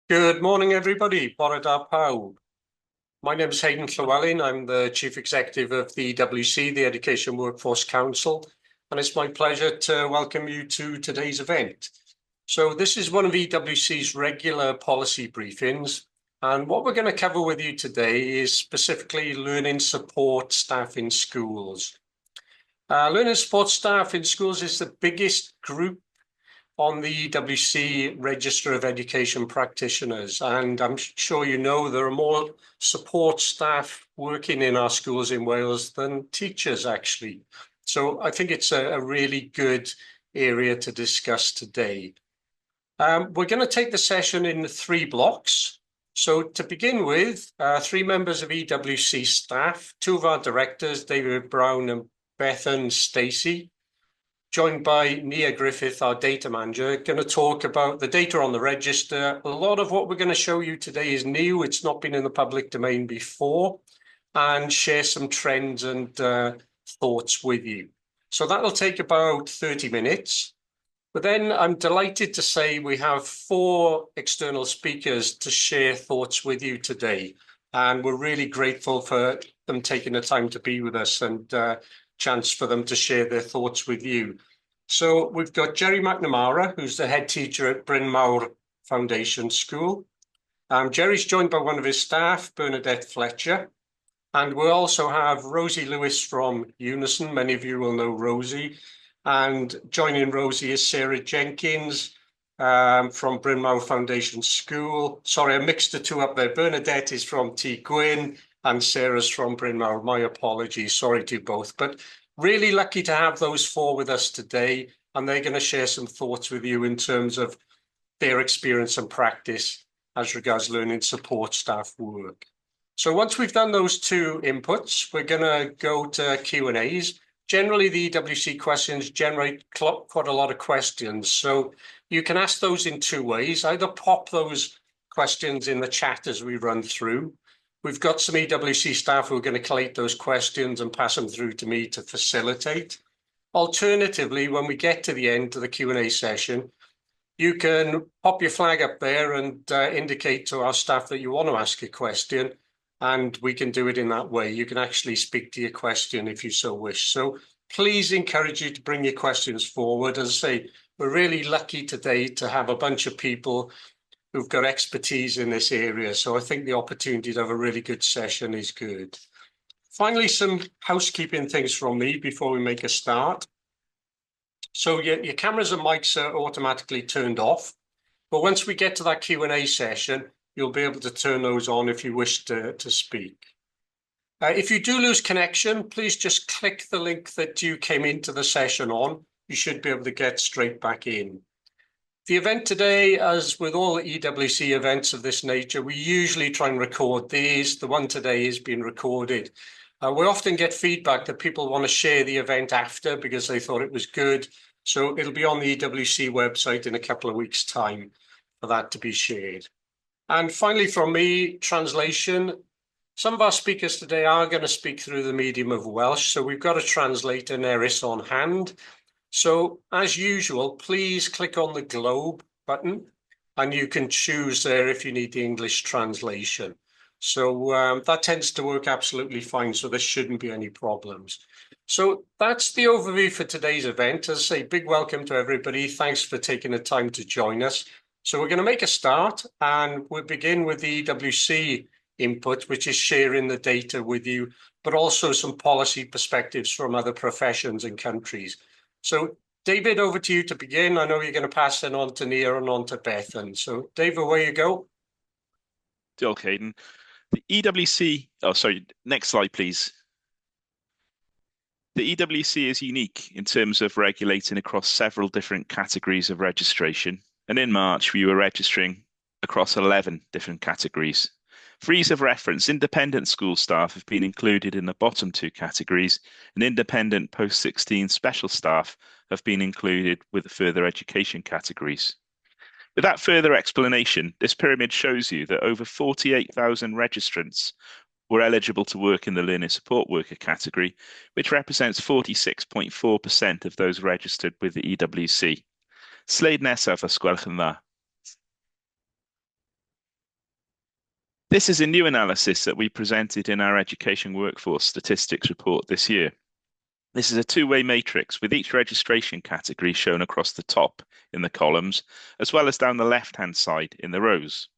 Good morning, everybody. Bore da pawb. My name is Hayden Llywelyn. I'm the Chief Executive of the EWC, the Education Workforce Council, and it's my pleasure to welcome you to today's event. So this is one of EWC's regular policy briefings, and what we're going to cover with you today is specifically learning support staff in schools. Learning support staff in schools is the biggest group on the EWC Register of Education Practitioners, and I'm sure you know there are more support staff working in our schools in Wales than teachers, actually. So I think it's a really good area to discuss today. We're going to take the session in 3 blocks. So to begin with, 3 members of EWC staff, 2 of our directors, David Brown and Bethan Stacey, joined by Nia Griffith, our data manager, going to talk about the data on the register. A lot of what we're going to show you today is new. It's not been in the public domain before, and share some trends and thoughts with you. So that'll take about 30 minutes. But then I'm delighted to say we have 4 external speakers to share thoughts with you today. And we're really grateful for them taking the time to be with us and chance for them to share their thoughts with you. So we've got Jerry McNamara, who's the head teacher at Bryn Mawr Foundation School. Jerry's joined by one of his staff, Bernadette Fletcher. And we also have Rosie Lewis from Unison. Many of you will know Rosie. And joining Rosie is Sarah Jenkins from Bryn Mawr Foundation School. Sorry, I mixed the 2 up there. Bernadette is from T Gwyn and Sarah's from Bryn Mawr. My apologies, sorry to you both. But really lucky to have those 4 with us today, and they're going to share some thoughts with you in terms of their experience and practice as regards learning support staff work. So once we've done those 2 inputs, we're going to go to Q&As. Generally, the EWC questions generate quite a lot of questions. So you can ask those in 2 ways. Either pop those questions in the chat as we run through. We've got some EWC staff who are going to collate those questions and pass them through to me to facilitate. Alternatively, when we get to the end of the Q&A session, you can pop your flag up there and indicate to our staff that you want to ask a question, and we can do it in that way. You can actually speak to your question if you so wish. So please encourage you to bring your questions forward. As I say, we're really lucky today to have a bunch of people who've got expertise in this area. So I think the opportunity to have a really good session is good. Finally, some housekeeping things from me before we make a start. So your cameras and mics are automatically turned off, but once we get to that Q&A session, you'll be able to turn those on if you wish to speak. If you do lose connection, please just click the link that you came into the session on. You should be able to get straight back in. The event today, as with all EWC events of this nature, we usually try and record these. The one today is being recorded. We often get feedback that people want to share the event after because they thought it was good. So it'll be on the EWC website in a couple of weeks' time for that to be shared. And finally, from me, translation. Some of our speakers today are going to speak through the medium of Welsh, so we've got a translator, Nerys, on hand. So, as usual, please click on the globe button, and you can choose there if you need the English translation. So that tends to work absolutely fine, so there shouldn't be any problems. So that's the overview for today's event. As I say, big welcome to everybody. Thanks for taking the time to join us. So we're going to make a start, and we'll begin with the EWC input, which is sharing the data with you, but also some policy perspectives from other professions and countries. So David, over to you to begin. I know you're going to pass it on to Nia and on to Bethan. So David, away you go. Diolch, Hayden. The EWC, next slide, please. The EWC is unique in terms of regulating across several different categories of registration. And in March, we were registering across 11 different categories. For ease of reference, independent school staff have been included in the bottom 2 categories, and independent post-16 special staff have been included with the further education categories. With that further explanation, this pyramid shows you that over 48,000 registrants were eligible to work in the learning support worker category, which represents 46.4% of those registered with the EWC. Slide nesaf os gwelwch yn dda. This is a new analysis that we presented in our education workforce statistics report this year. This is a two-way matrix with each registration category shown across the top in the columns, as well as down the left-hand side in the rows.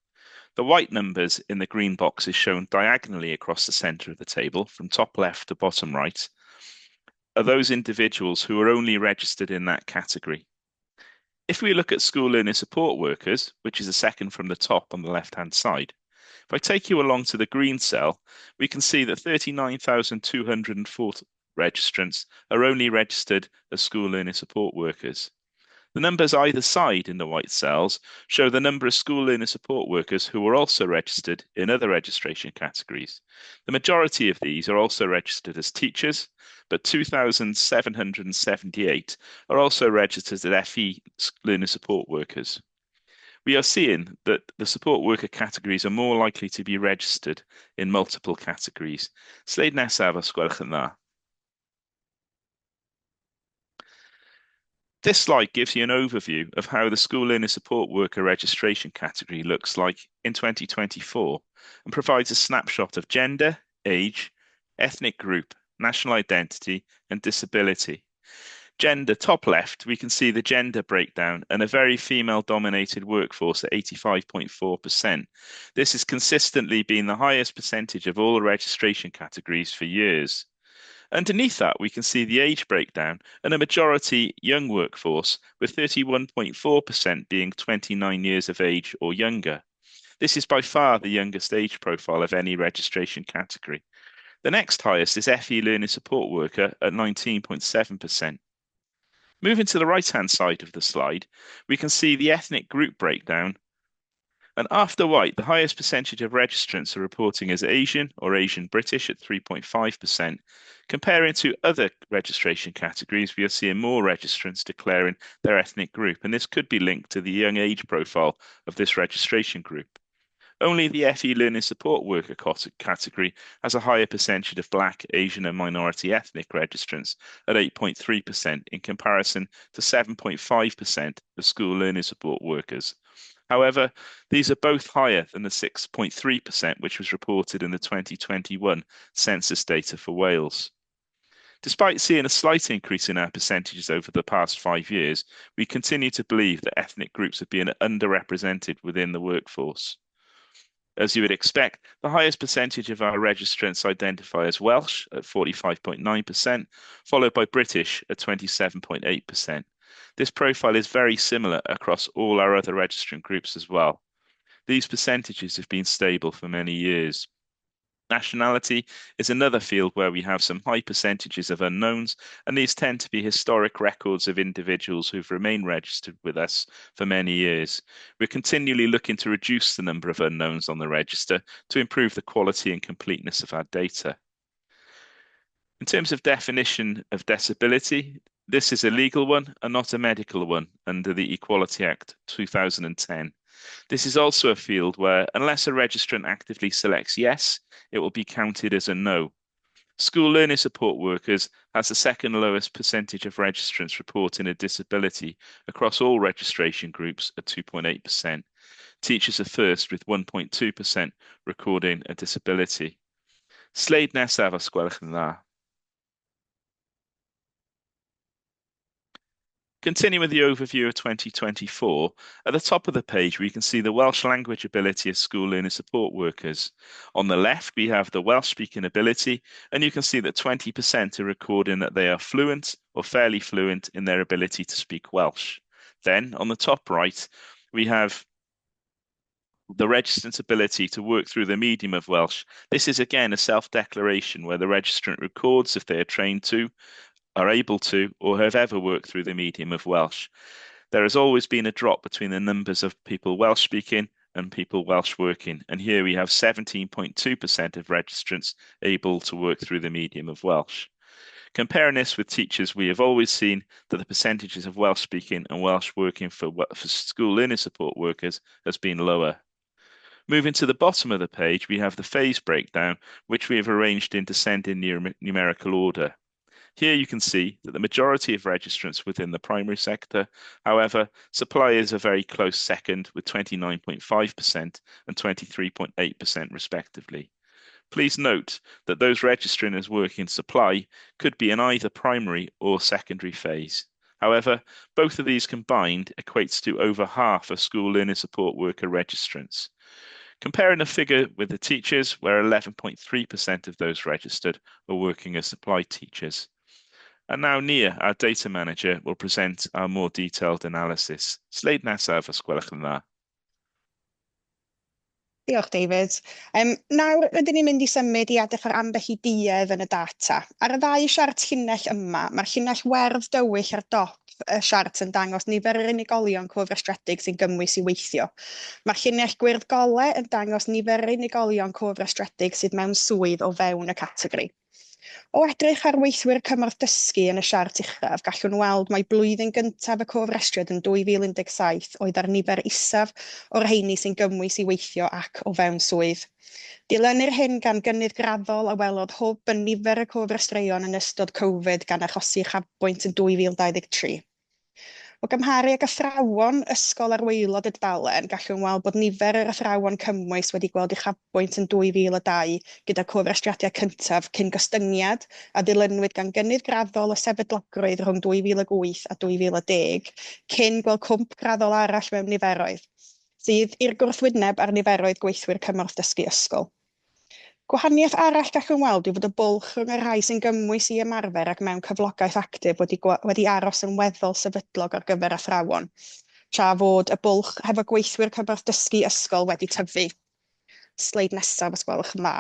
The white numbers in the green box is shown diagonally across the centre of the table, from top left to bottom right, are those individuals who are only registered in that category. If we look at school learning support workers, which is the second from the top on the left-hand side, if I take you along to the green cell, we can see that 39,204 registrants are only registered as school learning support workers. The numbers either side in the white cells show the number of school learner support workers who are also registered in other registration categories. The majority of these are also registered as teachers, but 2,778 are also registered as FE learner support workers. We are seeing that the support worker categories are more likely to be registered in multiple categories. Slide nesaf os gwelwch yn dda. This slide gives you an overview of how the school learner support worker registration category looks like in 2024 and provides a snapshot of gender, age, ethnic group, national identity, and disability. Gender, top left, we can see the gender breakdown and a very female-dominated workforce at 85.4%. This has consistently been the highest percentage of all the registration categories for years. Underneath that, we can see the age breakdown and a majority young workforce, with 31.4% being 29 years of age or younger. This is by far the youngest age profile of any registration category. The next highest is FE learning support worker at 19.7%. Moving to the right-hand side of the slide, we can see the ethnic group breakdown. And after white, the highest percentage of registrants are reporting as Asian or Asian British at 3.5%. Comparing to other registration categories, we are seeing more registrants declaring their ethnic group, and this could be linked to the young age profile of this registration group. Only the FE learning support worker category has a higher percentage of Black, Asian, and minority ethnic registrants at 8.3% in comparison to 7.5% of school learning support workers. However, these are both higher than the 6.3% which was reported in the 2021 census data for Wales. Despite seeing a slight increase in our percentages over the past 5 years, we continue to believe that ethnic groups have been underrepresented within the workforce. As you would expect, the highest percentage of our registrants identify as Welsh at 45.9%, followed by British at 27.8%. This profile is very similar across all our other registrant groups as well. These percentages have been stable for many years. Nationality is another field where we have some high percentages of unknowns, and these tend to be historic records of individuals who've remained registered with us for many years. We're continually looking to reduce the number of unknowns on the register to improve the quality and completeness of our data. In terms of definition of disability, this is a legal one and not a medical one under the Equality Act 2010. This is also a field where, unless a registrant actively selects yes, it will be counted as a no. School learning support workers has the second lowest percentage of registrants reporting a disability across all registration groups at 2.8%. Teachers are first with 1.2% recording a disability. Slide nesaf os gwelwch yn dda. Continuing with the overview of 2024, at the top of the page, we can see the Welsh language ability of school learning support workers. On the left, we have the Welsh speaking ability, and you can see that 20% are recording that they are fluent or fairly fluent in their ability to speak Welsh. Then, on the top right, we have the registrant's ability to work through the medium of Welsh. This is again a self-declaration where the registrant records if they are trained to, are able to, or have ever worked through the medium of Welsh. There has always been a drop between the numbers of people Welsh speaking and people Welsh working, and here we have 17.2% of registrants able to work through the medium of Welsh. Comparing this with teachers, we have always seen that the percentages of Welsh speaking and Welsh working for school learning support workers has been lower. Moving to the bottom of the page, we have the phase breakdown, which we have arranged in descending numerical order. Here you can see that the majority of registrants within the primary sector. However, suppliers are very close second with 29.5% and 23.8% respectively. Please note that those registering as working in supply could be in either primary or secondary phase. However, both of these combined equates to over half of school learning support worker registrants. Comparing the figure with the teachers, where 11.3% of those registered are working as supply teachers. And now Nia, our data manager, will present our more detailed analysis. Sleid nesaf os gwelwch yn dda. Diolch, David. Nawr rydyn ni'n mynd i symud i edrych ar ambell i duedd yn y data. Ar y ddau siart llinell yma, mae'r llinell werdd dywyll ar dop y siart yn dangos nifer yr unigolion cofrestredig sy'n gymwys i weithio. Mae'r llinell gwyrdd golau yn dangos nifer yr unigolion cofrestredig sydd mewn swydd o fewn y categori. O edrych ar weithwyr cymorth dysgu yn y siart uchaf, gallwn weld mai blwyddyn gyntaf y cofrestriad yn 2017 oedd ar nifer isaf o'r rheini sy'n gymwys i weithio ac o fewn swydd. Dilynir hyn gan gynnydd graddol a welodd hwb yn nifer y cofrestreion yn ystod Covid gan achosi chafbwynt yn 2023. O gymharu ag athrawon ysgol ar waelod y dudalen, gallwn weld bod nifer yr athrawon cymwys wedi gweld eu chafbwynt yn 2002 gyda cofrestriadau cyntaf cyn gostyngiad a dilynwyd gan gynnydd graddol o sefydlogrwydd rhwng 2008 a 2010 cyn gweld cwmp graddol arall mewn niferoedd, sydd i'r gwrthwyneb ar niferoedd gweithwyr cymorth dysgu ysgol. Gwahaniaeth arall gallwn weld yw fod y bwlch rhwng y rhai sy'n gymwys i ymarfer ac mewn cyflogaeth actif wedi aros yn weddol sefydlog ar gyfer athrawon, tra fod y bwlch hefo gweithwyr cymorth dysgu ysgol wedi tyfu. Sleid nesaf os gwelwch yn dda.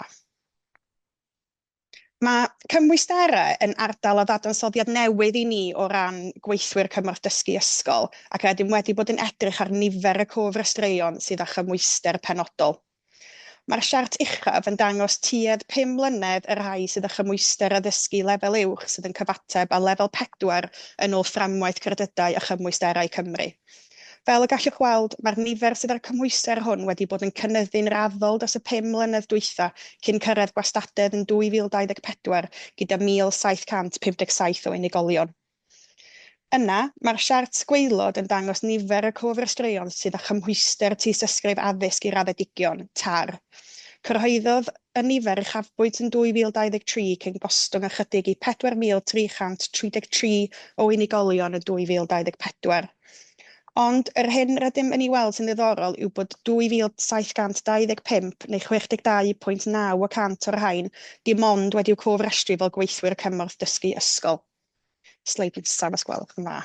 Mae cymwysterau yn ardal o ddadansoddiad newydd i ni o ran gweithwyr cymorth dysgu ysgol ac ydym wedi bod yn edrych ar nifer y cofrestreion sydd â chymwyster penodol. Mae'r siart uchaf yn dangos tuedd 5 mlynedd y rhai sydd â chymwyster addysgu lefel uwch sydd yn cyfateb â lefel 4 yn ôl fframwaith credydau a chymwysterau Cymru. Fel y gallwch weld, mae'r nifer sydd â'r cymwyster hwn wedi bod yn cynyddu'n raddol dros y 5 mlynedd dwytha cyn cyrraedd gwastadedd yn 2024 gyda 1,757 o unigolion. Yna, mae'r siart gwaelod yn dangos nifer y cofrestreion sydd â chymhwyster tysysgrif addysg i raddedigion, TAR. Cyrhaeddodd y nifer uchafbwynt yn 2023 cyn gostwng ychydig i 4,333 o unigolion yn 2024. Ond yr hyn rydym yn ei weld sy'n ddiddorol yw bod 2,725 neu 62.9% o'r rhain dim ond wedi'w cofrestru fel gweithwyr cymorth dysgu ysgol. Sleid nesaf os gwelwch yn dda.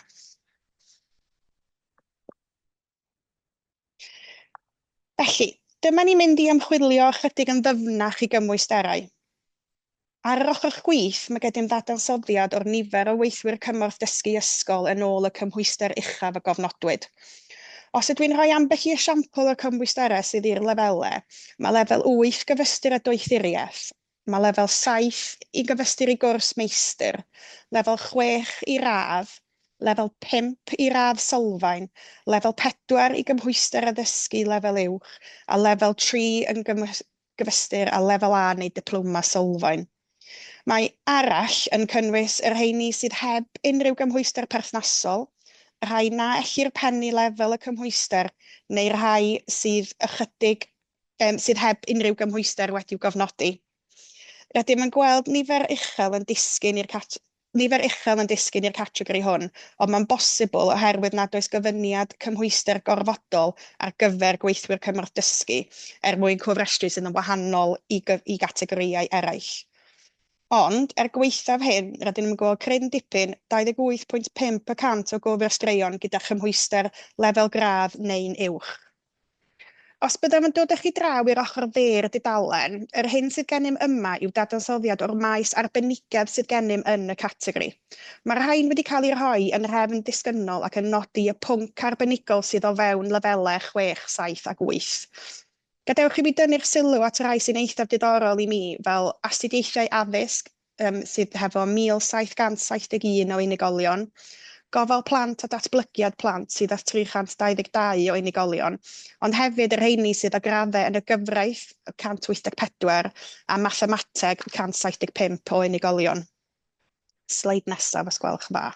Felly, dyma ni'n mynd i ymchwilio chydig yn ddyfnach i gymwysterau. Ar yr ochr chwith, mae gennym ddadansoddiad o'r nifer o weithwyr cymorth dysgu ysgol yn ôl y cymhwyster uchaf a gofnodwyd. Os ydw i'n rhoi ambell i esiampl o cymhwysterau sydd i'r lefelau, mae lefel 8 gyfystyr a doethuriaeth, mae lefel 7 i gyfystyr i gwrs meistr, lefel 6 i radd, lefel 5 i radd sylfaen, lefel 4 i gymhwyster addysgu lefel uwch, a lefel 3 yn gyfystyr a lefel A neu diploma sylfaen. Mae arall yn cynnwys yr rheini sydd heb unrhyw gymhwyster perthnasol, y rhai na ellir pennu lefel y cymhwyster, neu rhai sydd sydd heb unrhyw gymhwyster wedi'w gofnodi. Rydym yn gweld nifer uchel yn disgyn i'r categori hwn, ond mae'n bosibl oherwydd nad oes gofyniad cymhwyster gorfodol ar gyfer gweithwyr cymorth dysgu, mwyn cofrestru sydd yn wahanol i gategoriau eraill. Ond, gweithaf hyn, rydym yn gweld cryn dipyn 28.5% o gofrestreion gyda chymhwyster lefel gradd neu'n uwch. Os byddem yn dod â chi draw i'r ochr dde'r dudalen, yr hyn sydd gennym yma yw dadansoddiad o'r maes arbenigedd sydd gennym yn y categori. Mae'r rhain wedi cael eu rhoi yn rhefn disgynnol ac yn nodi y pwnc arbenigol sydd o fewn lefelau 6, 7 ac 8. Gadewch i mi dynnu'r sylw at rai sy'n eithaf diddorol i mi fel astudiaethau addysg sydd hefo 1,771 o unigolion, gofal plant a datblygiad plant sydd â 322 o unigolion, ond hefyd yr rheini sydd â graddau yn y gyfraith 184 a mathemateg 175 o unigolion. Sleid nesaf os gwelwch yn dda.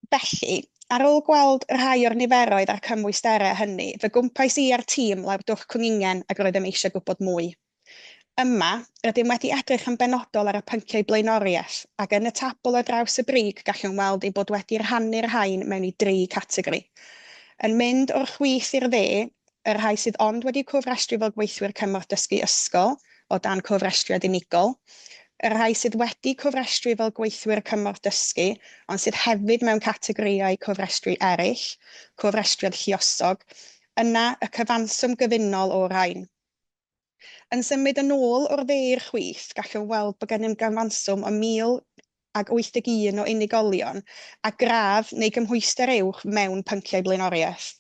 Felly, ar ôl gweld rhai o'r niferoedd a'r cymwysterau hynny, fe gwmpais i ar tîm lawr dwch cwningen ac roeddem eisiau gwybod mwy. Yma, rydym wedi edrych yn benodol ar y pynciau blaenoriaeth, ac yn y tabl o draws y brig gallwn weld ei bod wedi rhannu'r rhain mewn i 3 categori. Yn mynd o'r chwith i'r dde, y rhai sydd ond wedi cofrestru fel gweithwyr cymorth dysgu ysgol, o dan cofrestriad unigol, y rhai sydd wedi cofrestru fel gweithwyr cymorth dysgu, ond sydd hefyd mewn categoriau cofrestru eraill, cofrestriad lluosog, yna y cyfanswm gyfunol o'r rhain. Yn symud yn ôl o'r dde i'r chwith, gallwn weld bod gennym gyfanswm o 1081 o unigolion a gradd neu gymhwyster uwch mewn pynciau blaenoriaeth.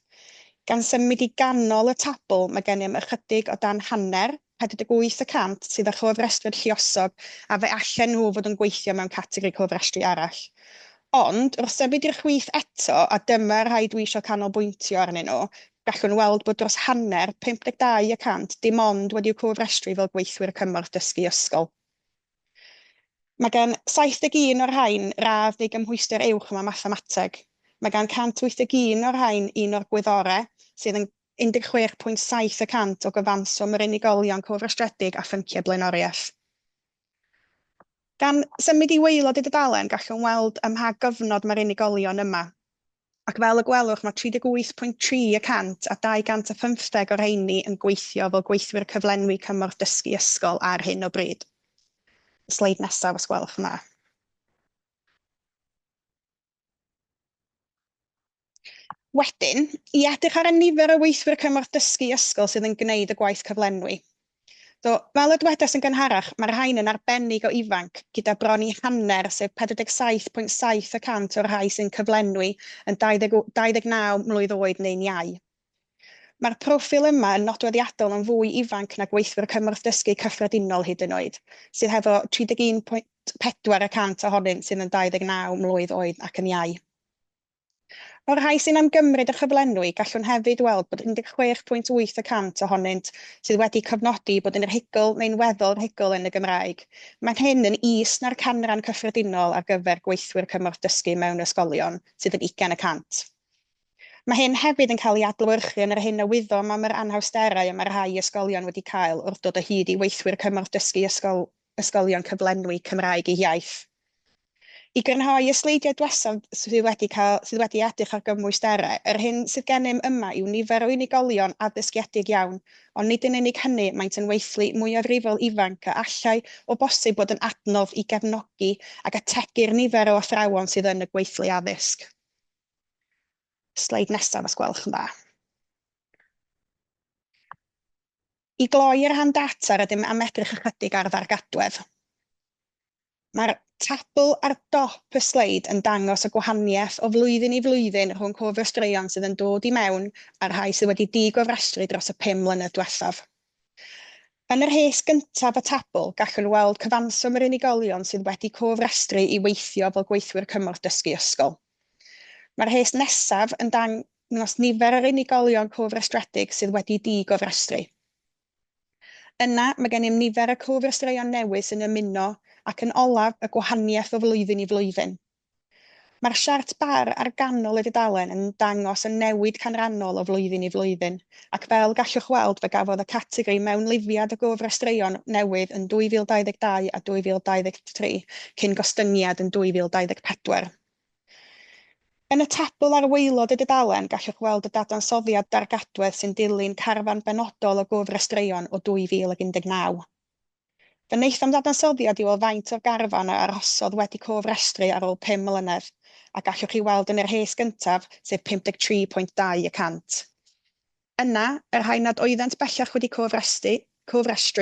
Gan symud i ganol y tabl, mae gennym ychydig o dan hanner, 48% sydd â chofrestriad lluosog a fe allan nhw fod yn gweithio mewn categori cofrestru arall. Ond, wrth symud i'r chwith eto, a dyma rhai dwi eisiau canolbwyntio arnyn nhw, gallwn weld bod dros hanner, 52%, dim ond wedi cofrestru fel gweithwyr cymorth dysgu ysgol. Mae gan 71 o'r rhain radd neu gymhwyster uwch yma mathemateg. Mae gan 181 o'r rhain un o'r gwyddorau, sydd yn 16.7% o gyfanswm yr unigolion cofrestredig a pynciau blaenoriaeth. Gan symud i waelod y dudalen, gallwn weld ym mha gyfnod mae'r unigolion yma. Ac fel y gwelwch, mae 38.3% a 250 o'r rheini yn gweithio fel gweithwyr cyflenwi cymorth dysgu ysgol ar hyn o bryd. Sleid nesaf os gwelwch yma. Wedyn, i edrych ar y nifer o weithwyr cymorth dysgu ysgol sydd yn gwneud y gwaith cyflenwi. Fel y dwedes yn gynharach, mae'r rhain yn arbennig o ifanc, gyda bron i hanner sef 47.7% o'r rhai sy'n cyflenwi yn 29 mlwydd oed neu'n iau. Mae'r proffil yma yn nodweddiadol yn fwy ifanc na gweithwyr cymorth dysgu cyffredinol hyd yn oed, sydd hefo 31.4% ohonynt sydd yn 29 mlwydd oed ac yn iau. O'r rhai sy'n ymgymryd y chyflenwi, gallwn hefyd weld bod 16.8% ohonynt sydd wedi cyfnodi bod yn rhugl neu'n weddol rhugl yn y Gymraeg. Mae hyn yn is na'r canran cyffredinol ar gyfer gweithwyr cymorth dysgu mewn ysgolion, sydd yn 20%. Mae hyn hefyd yn cael ei adlewyrchu yn yr hyn a wyddom am yr anhawsterau y mae rhai ysgolion wedi cael wrth dod o hyd i weithwyr cymorth dysgu ysgolion cyflenwi Cymraeg i iaith. I grynhoi y sleidiau diwethaf sydd wedi edrych ar gymwysterau, yr hyn sydd gennym yma yw nifer o unigolion addysgiedig iawn, ond nid yn unig hynny maent yn weithlu mwyafrifol ifanc a allai o bosib bod yn adnodd i gefnogi ac ategu'r nifer o athrawon sydd yn y gweithlu addysg. Sleid nesaf os gwelwch yn dda. I gloi'r rhan data rydym am edrych ychydig ar ddargadwedd. Mae'r tabl ar dop y sleid yn dangos y gwahaniaeth o flwyddyn i flwyddyn rhwng cofrestruon sydd yn dod i mewn a'r rhai sydd wedi digofrestru dros y 5 mlynedd diwethaf. Yn yr rhes gyntaf y tabl, gallwn weld cyfanswm yr unigolion sydd wedi cofrestru i weithio fel gweithwyr cymorth dysgu ysgol. Mae'r rhes nesaf yn dangos nifer yr unigolion cofrestredig sydd wedi digofrestru. Yna, mae gennym nifer y cofrestruon newydd sy'n ymuno ac yn olaf y gwahaniaeth o flwyddyn i flwyddyn. Mae'r siart bar ar ganol y dudalen yn dangos y newid canrannol o flwyddyn i flwyddyn, ac fel gallwch weld fe gafodd y categori mewnlifiad o gofrestruon newydd yn 2022 a 2023 cyn gostyngiad yn 2024. Yn y tabl ar waelod y dudalen, gallwch weld y dadansoddiad dargadwedd sy'n dilyn carfan benodol o gofrestruon o 2019. Fe wnaethom dadansoddiad i weld faint o'r garfan a arhosodd wedi cofrestru ar ôl 5 mlynedd, a gallwch chi weld yn yr rhes gyntaf, sef 53.2%. Yna, yr rhai nad oeddent bellach wedi cofrestru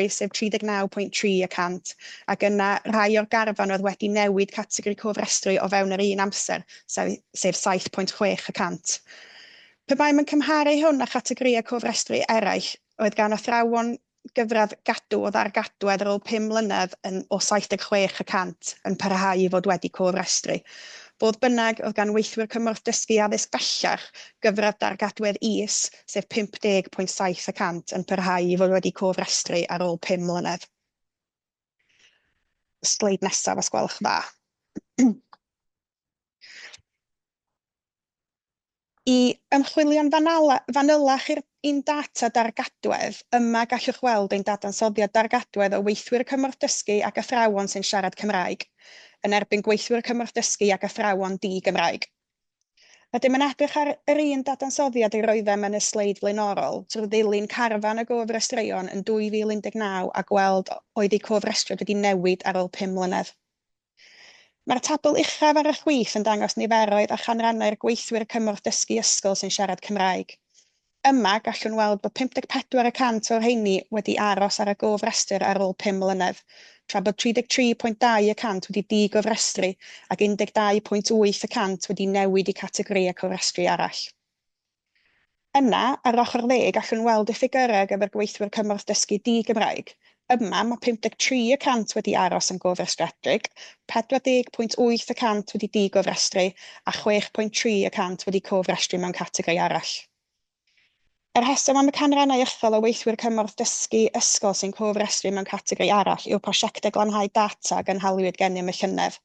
sef 39.3%, ac yna rhai o'r garfan oedd wedi newid categori cofrestru o fewn yr un amser, sef 7.6%. Pe bai mae'n cymharu hwn â chategoriau cofrestru eraill, oedd gan athrawon gyfradd gadw o ddargadwedd ar ôl 5 mlynedd o 76% yn parhau i fod wedi cofrestru. Fodd bynnag oedd gan weithwyr cymorth dysgu addysg bellach gyfradd dargadwedd is, sef 50.7% yn parhau i fod wedi cofrestru ar ôl 5 mlynedd. Sleid nesaf os gwelwch dda. I ymchwilio'n fanylach i'r un data dargadwedd, yma gallwch weld ein dadansoddiad dargadwedd o weithwyr cymorth dysgu ac athrawon sy'n siarad Cymraeg, yn erbyn gweithwyr cymorth dysgu ac athrawon di-Gymraeg. Ydym yn edrych ar yr un dadansoddiad ei roeddem yn y sleid flaenorol, trwy ddilyn carfan y gofrestraeon yn 2019 a gweld oedd eu cofrestriad wedi newid ar ôl 5 mlynedd. Mae'r tabl uchaf ar y chwith yn dangos niferoedd a chanrannau'r gweithwyr cymorth dysgu ysgol sy'n siarad Cymraeg. Yma gallwn weld bod 54% o'r rheini wedi aros ar y gofrestr ar ôl 5 mlynedd, tra bod 33.2% wedi di-gofrestru ac 12.8% wedi newid i categori cofrestru arall. Yna, ar ochr dde, gallwn weld y ffigurau gyfer gweithwyr cymorth dysgu di-Gymraeg. Yma mae 53% wedi aros yn gofrestredig, 40.8% wedi di-gofrestru a 6.3% wedi cofrestru mewn categori arall. Yr rheswm am y canrannau uchel o weithwyr cymorth dysgu ysgol sy'n cofrestru mewn categori arall yw prosiectau glanhau data gynhalwyd gennym y llynedd,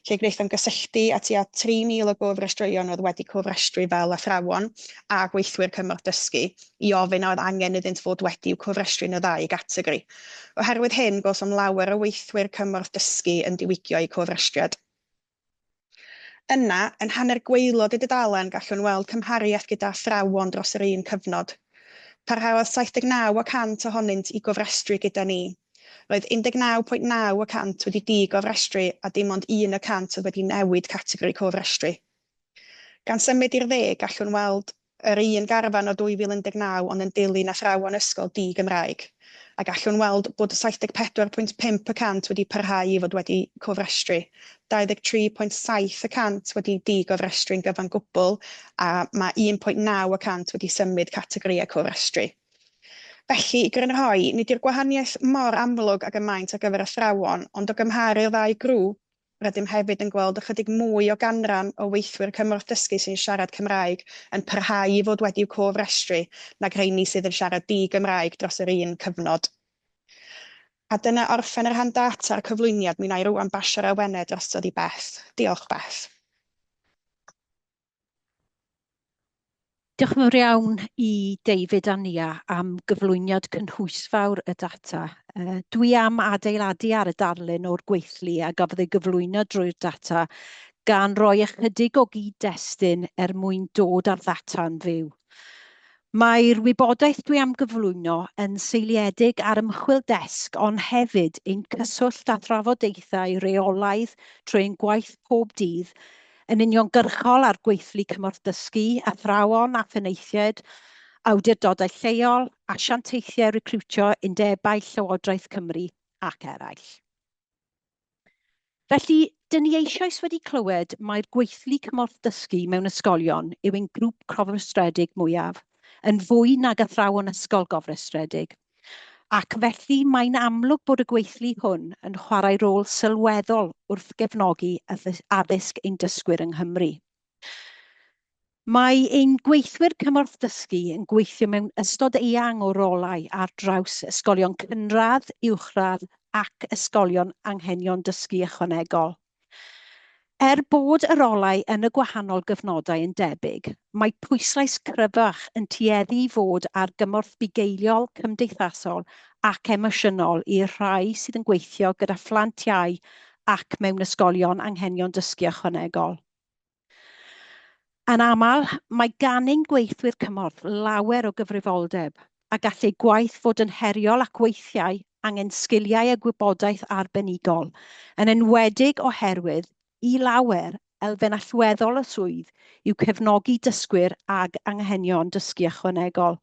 lle gwnaethon gysylltu a tua 3,000 o gofrestruion oedd wedi cofrestru fel athrawon a gweithwyr cymorth dysgu, i ofyn oedd angen iddynt fod wedi cofrestru yn y ddau gategori. Oherwydd hyn, gwelsom lawer o weithwyr cymorth dysgu yn diwygio eu cofrestriad. Yna, yn hanner gwaelod y dudalen gallwn weld cymhariaeth gyda athrawon dros yr un cyfnod. Parhaodd 79% ohonynt i gofrestru gyda ni. Roedd 19.9% wedi di-gofrestru a dim ond 1% oedd wedi newid categori cofrestru. Gan symud i'r dde, gallwn weld yr un garfan o 2019 ond yn dilyn athrawon ysgol di-Gymraeg. A gallwn weld bod 74.5% wedi parhau i fod wedi cofrestru, 23.7% wedi di-gofrestru'n gyfan gwbl a mae 1.9% wedi symud categoriau cofrestru. Felly, i grynhoi, nid yw'r gwahaniaeth mor amlwg ac y maint ar gyfer athrawon, ond o gymharu'r ddau grŵp, rydym hefyd yn gweld ychydig mwy o ganran o weithwyr cymorth dysgu sy'n siarad Cymraeg yn parhau i fod wedi'w cofrestru nag rheini sydd yn siarad di-Gymraeg dros yr un cyfnod. A dyna orffen yr rhan data a'r cyflwyniad, mi wna i rŵan basio'r awenau drosodd i Beth. Diolch, Beth. Diolch yn fawr iawn i David a Nia am gyflwyniad cynhwysfawr y data. Dwi am adeiladu ar y darlun o'r gweithlu a gafodd ei gyflwyno drwy'r data gan roi ychydig o gyd-destun mwyn dod â'r ddata'n fyw. Mae'r wybodaeth dwi am gyflwyno yn seiliedig ar ymchwil desg, ond hefyd ein cyswllt â thrafodaethau reolaidd trwy'n gwaith pob dydd, yn uniongyrchol ar gweithlu cymorth dysgu, athrawon a phenaethiaid, awdurdodau lleol, asiantaethiau recriwtio, undebau Llywodraeth Cymru ac eraill. Felly, dyn ni eisoes wedi clywed mae'r gweithlu cymorth dysgu mewn ysgolion yw ein grŵp cofrestredig mwyaf, yn fwy nag athrawon ysgol gofrestredig. Ac felly mae'n amlwg bod y gweithlu hwn yn chwarae rôl sylweddol wrth gefnogi addysg ein dysgwyr yng Nghymru. Mae ein gweithwyr cymorth dysgu yn gweithio mewn ystod eang o rolau ar draws ysgolion cynradd, uwchradd ac ysgolion anghenion dysgu ychwanegol. Bod y rolau yn y gwahanol gyfnodau yn debyg, mae pwyslais cryfach yn tueddu i fod ar gymorth bugeiliol, cymdeithasol ac emosiynol i'r rhai sydd yn gweithio gyda phlantiau ac mewn ysgolion anghenion dysgu ychwanegol. Yn aml, mae gan ein gweithwyr cymorth lawer o gyfrifoldeb a gall eu gwaith fod yn heriol ac weithiau angen sgiliau a gwybodaeth arbenigol, yn enwedig oherwydd i lawer elfen allweddol y swydd yw cefnogi dysgwyr ag anghenion dysgu ychwanegol,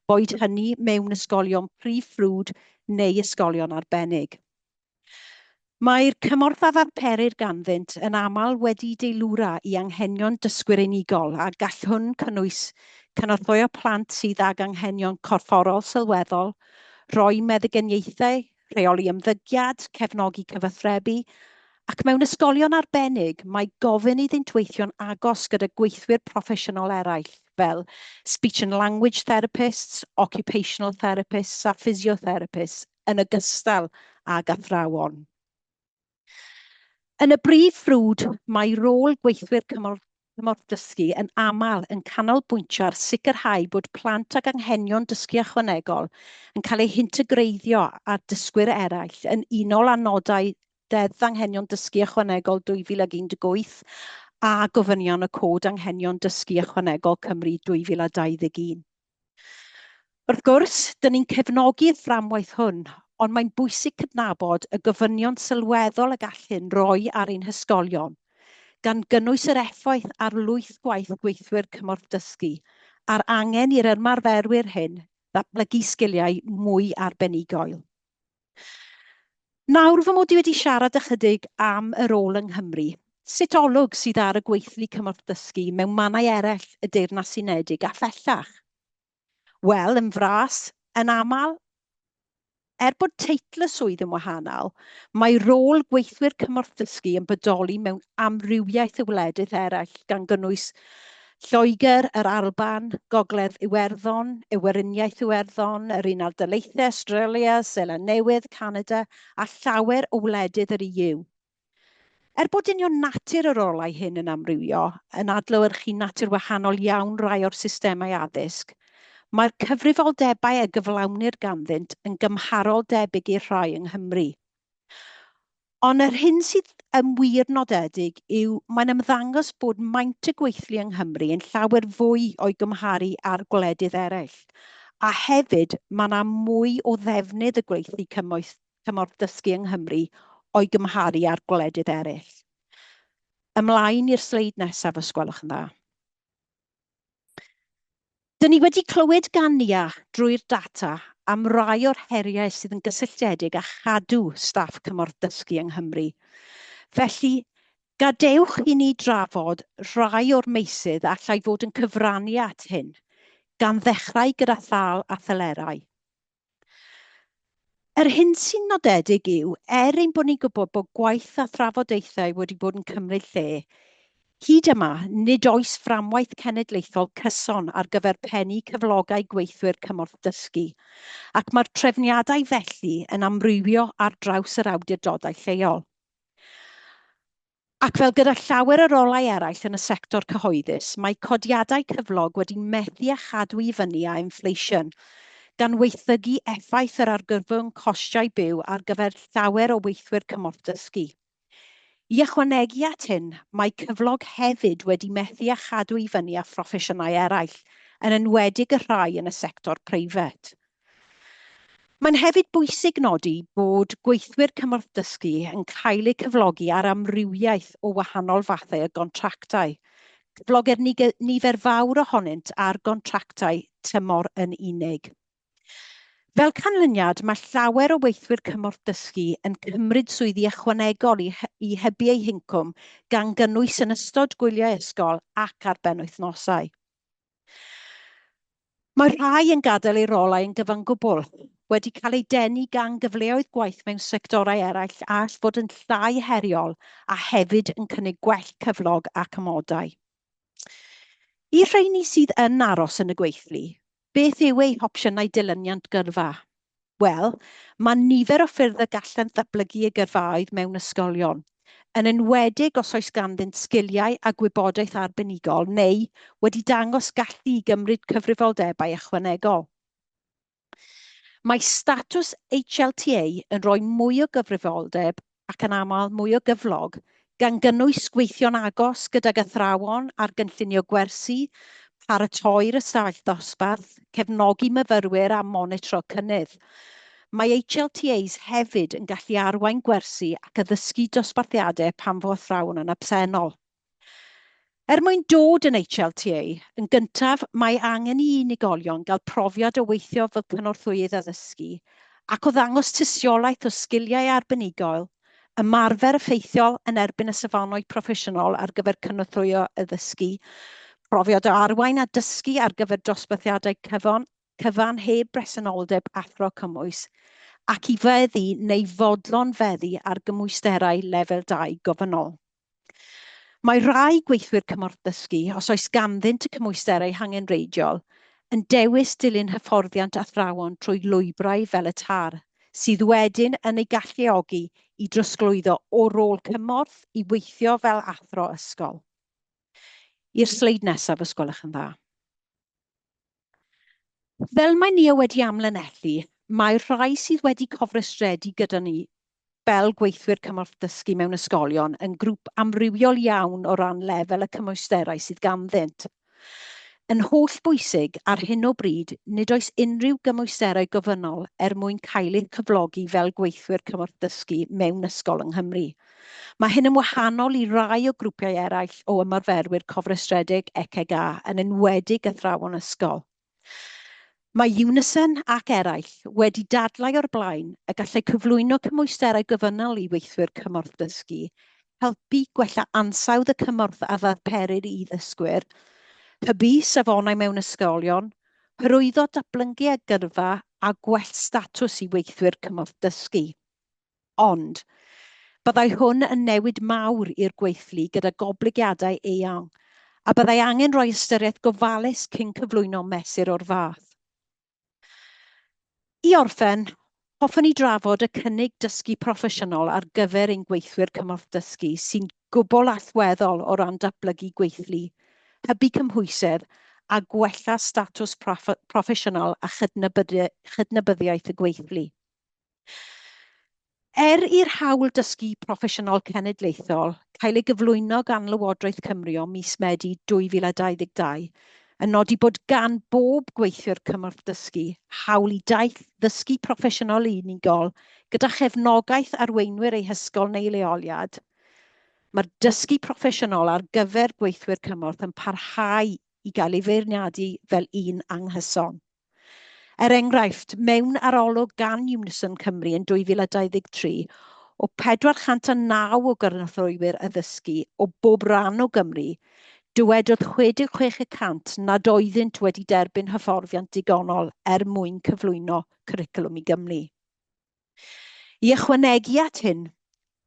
boed hynny mewn ysgolion prif ffrwd neu ysgolion arbennig. Mae'r cymorth a ddarperir ganddynt yn aml wedi deilwra i anghenion dysgwyr unigol a gall hwn cynnwys cynorthwyo plant sydd ag anghenion corfforol sylweddol, rhoi meddyginiaethau, rheoli ymddygiad, cefnogi cyfathrebu, Ac mewn ysgolion arbennig, mae gofyn iddynt weithio'n agos gyda gweithwyr proffesiynol eraill, fel speech and language therapists, occupational therapists a physiotherapists, yn ogystal ag athrawon. Yn y brif ffrwd, mae rôl gweithwyr cymorth dysgu yn aml yn canolbwyntio ar sicrhau bod plant ag anghenion dysgu ychwanegol yn cael eu hintegreiddio â dysgwyr eraill yn unol â nodau deddf anghenion dysgu ychwanegol 2018 a gofynion y Cod Anghenion Dysgu Ychwanegol Cymru 2021. Wrth gwrs, dyn ni'n cefnogi'r fframwaith hwn, ond mae'n bwysig cydnabod y gofynion sylweddol y gallyn roi ar ein hysgolion, gan gynnwys yr effaith ar lwyth gwaith gweithwyr cymorth dysgu, a'r angen i'r ymarferwyr hyn ddatblygu sgiliau mwy arbenigol. Nawr fy mod i wedi siarad ychydig am y rôl yng Nghymru. Sut olwg sydd ar y gweithlu cymorth dysgu mewn mannau eraill y Deyrnas Unedig a phellach? Wel, yn fras, yn aml, bod teitl y swydd yn wahanol, mae rôl gweithwyr cymorth dysgu yn bodoli mewn amrywiaeth y wledydd eraill gan gynnwys Lloegr, yr Alban, Gogledd Iwerddon, Iweriniaeth Iwerddon, yr Unol Daleithiau, Australia, Seland Newydd, Canada a llawer o wledydd yr EU. Bod union natur y rolau hyn yn amrywio, yn adlewyrchu natur wahanol iawn rai o'r systemau addysg, mae'r cyfrifoldebau a gyflawnir ganddynt yn gymharol debyg i'r rhai yng Nghymru. Ond yr hyn sydd yn wir nodedig yw mae'n ymddangos bod maint y gweithlu yng Nghymru yn llawer fwy o'i gymharu â'r gwledydd eraill, a hefyd mae yna mwy o ddefnydd y gweithlu cymorth dysgu yng Nghymru o'i gymharu â'r gwledydd eraill. Ymlaen i'r sleid nesaf os gwelwch yn dda. Dyn ni wedi clywed gan nia drwy'r data am rai o'r heriau sydd yn gysylltiedig â chadw staff cymorth dysgu yng Nghymru. Felly, gadewch i ni drafod rai o'r meysydd allai fod yn cyfrannu at hyn, gan ddechrau gyda thal a thylerau. Yr hyn sy'n nodedig yw, ein bod ni'n gwybod bod gwaith a thrafodaethau wedi bod yn cymryd lle, hyd yma, nid oes fframwaith cenedlaethol cyson ar gyfer pennu cyflogau gweithwyr cymorth dysgu, ac mae'r trefniadau felly yn amrywio ar draws yr awdurdodau lleol. Ac fel gyda llawer y rolau eraill yn y sector cyhoeddus, mae codiadau cyflog wedi methu a chadw i fyny â inflation, gan weithygu effaith yr argyfwng costiau byw ar gyfer llawer o weithwyr cymorth dysgu. I ychwanegu at hyn, mae cyflog hefyd wedi methu a chadw i fyny â phroffesiynau eraill, yn enwedig y rhai yn y sector preifat. Mae'n hefyd bwysig nodi bod gweithwyr cymorth dysgu yn cael eu cyflogi ar amrywiaeth o wahanol fathau o gontractau. Cyfloger nifer fawr ohonynt ar gontractau tymor yn unig. Fel canlyniad, mae llawer o weithwyr cymorth dysgu yn cymryd swyddi ychwanegol i hybu eu hincwm gan gynnwys yn ystod gwyliau ysgol ac ar benwythnosau. Mae rhai yn gadael eu rolau yn gyfan gwbl, wedi cael ei denu gan gyfleoedd gwaith mewn sectorau eraill all fod yn llai heriol a hefyd yn cynnig gwell cyflog ac amodau. I rheini sydd yn aros yn y gweithlu, beth yw eu opsiynau dilyniant gyrfa? Wel, mae nifer o ffyrdd y gallen ddatblygu y gyrfaoedd mewn ysgolion, yn enwedig os oes ganddynt sgiliau a gwybodaeth arbenigol neu wedi dangos gallu i gymryd cyfrifoldebau ychwanegol. Mae statws HLTA yn rhoi mwy o gyfrifoldeb ac yn aml mwy o gyflog gan gynnwys gweithio'n agos gydag athrawon ar gynllunio gwersi, paratoi'r ystafell dosbarth, cefnogi myfyrwyr a monitro cynnydd. Mae HLTAs hefyd yn gallu arwain gwersi ac addysgu dosbarthiadau pan fo athrawon yn absennol. Mwyn dod yn HLTA, yn gyntaf mae angen i unigolion gael profiad o weithio fel cynorthwydd addysgu ac o ddangos tystiolaeth o sgiliau arbenigol, ymarfer effeithiol yn erbyn y safonau proffesiynol ar gyfer cynorthwyo addysgu, profiad o arwain a dysgu ar gyfer dosbarthiadau cyfan heb bresenoldeb athro cymwys, ac i feddu neu fodlon feddu ar gymwysterau lefel 2 gofynol. Mae rai gweithwyr cymorth dysgu, os oes ganddynt y cymwysterau hangenreidiol, yn dewis dilyn hyfforddiant athrawon trwy llwybrau fel y tar, sydd wedyn yn ei galluogi i drosglwyddo o rôl cymorth i weithio fel athro ysgol. I'r sleid nesaf, os gwelwch yn dda. Fel mae ni wedi amlinellu, mae rhai sydd wedi cofrestredi gyda ni fel gweithwyr cymorth dysgu mewn ysgolion yn grŵp amrywiol iawn o ran lefel y cymwysterau sydd ganddynt. Yn holl bwysig ar hyn o bryd, nid oes unrhyw gymwysterau gofynol mwyn cael eu cyflogi fel gweithwyr cymorth dysgu mewn ysgol yng Nghymru. Mae hyn yn wahanol i rai o grwpiau eraill o ymarferwyr cofrestredig ECGA yn enwedig athrawon ysgol. Mae Unison ac eraill wedi dadlau o'r blaen y gallai cyflwyno cymwysterau gofynol i weithwyr cymorth dysgu, helpu gwella ansawdd y cymorth a ddarperir i ddysgwyr, hybu safonau mewn ysgolion, hyrwyddo datblygu gyrfa a gwell statws i weithwyr cymorth dysgu. Ond, byddai hwn yn newid mawr i'r gweithlu gyda goblygiadau eang, a byddai angen rhoi ystyriaeth gofalus cyn cyflwyno mesur o'r fath. I orffen, hoffwn i drafod y cynnig dysgu proffesiynol ar gyfer ein gweithwyr cymorth dysgu sy'n gwbl allweddol o ran datblygu gweithlu, hybu cymhwysedd a gwella statws proffesiynol a chydnabyddiaeth y gweithlu. I'r hawl dysgu proffesiynol cenedlaethol cael ei gyflwyno gan Lywodraeth Cymru o mis Medi 2022, yn nodi bod gan bob gweithwyr cymorth dysgu hawl i daith ddysgu proffesiynol unigol gyda chefnogaeth arweinwyr eu hysgol neu leoliad. Mae'r dysgu proffesiynol ar gyfer gweithwyr cymorth yn parhau i gael ei feirniadu fel un anghyson. Enghraifft, mewn arolwg gan Unison Cymru yn 2023, o 409 o gyrnothrwywyr addysgu o bob ran o Gymru, dywedodd 66% nad oeddynt wedi derbyn hyfforddiant digonol mwyn cyflwyno cwricwlwm i Gymru. I ychwanegu at hyn,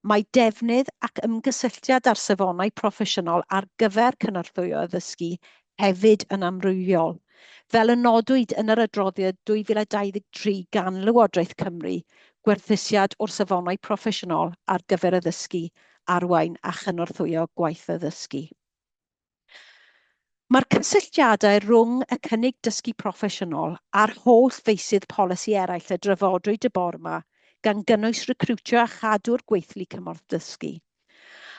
mae defnydd ac ymgysylltiad ar safonau proffesiynol ar gyfer cynorthwyo addysgu hefyd yn amrywiol, fel y nodwyd yn yr adroddiad 2023 gan Lywodraeth Cymru, gwerthusiad o'r safonau proffesiynol ar gyfer addysgu, arwain a chynorthwyo gwaith addysgu. Mae'r cysylltiadau rhwng y cynnig dysgu proffesiynol a'r holl feysydd polisi eraill y drafodwyd y bore yma gan gynnwys recriwtio a chadw'r gweithlu cymorth dysgu.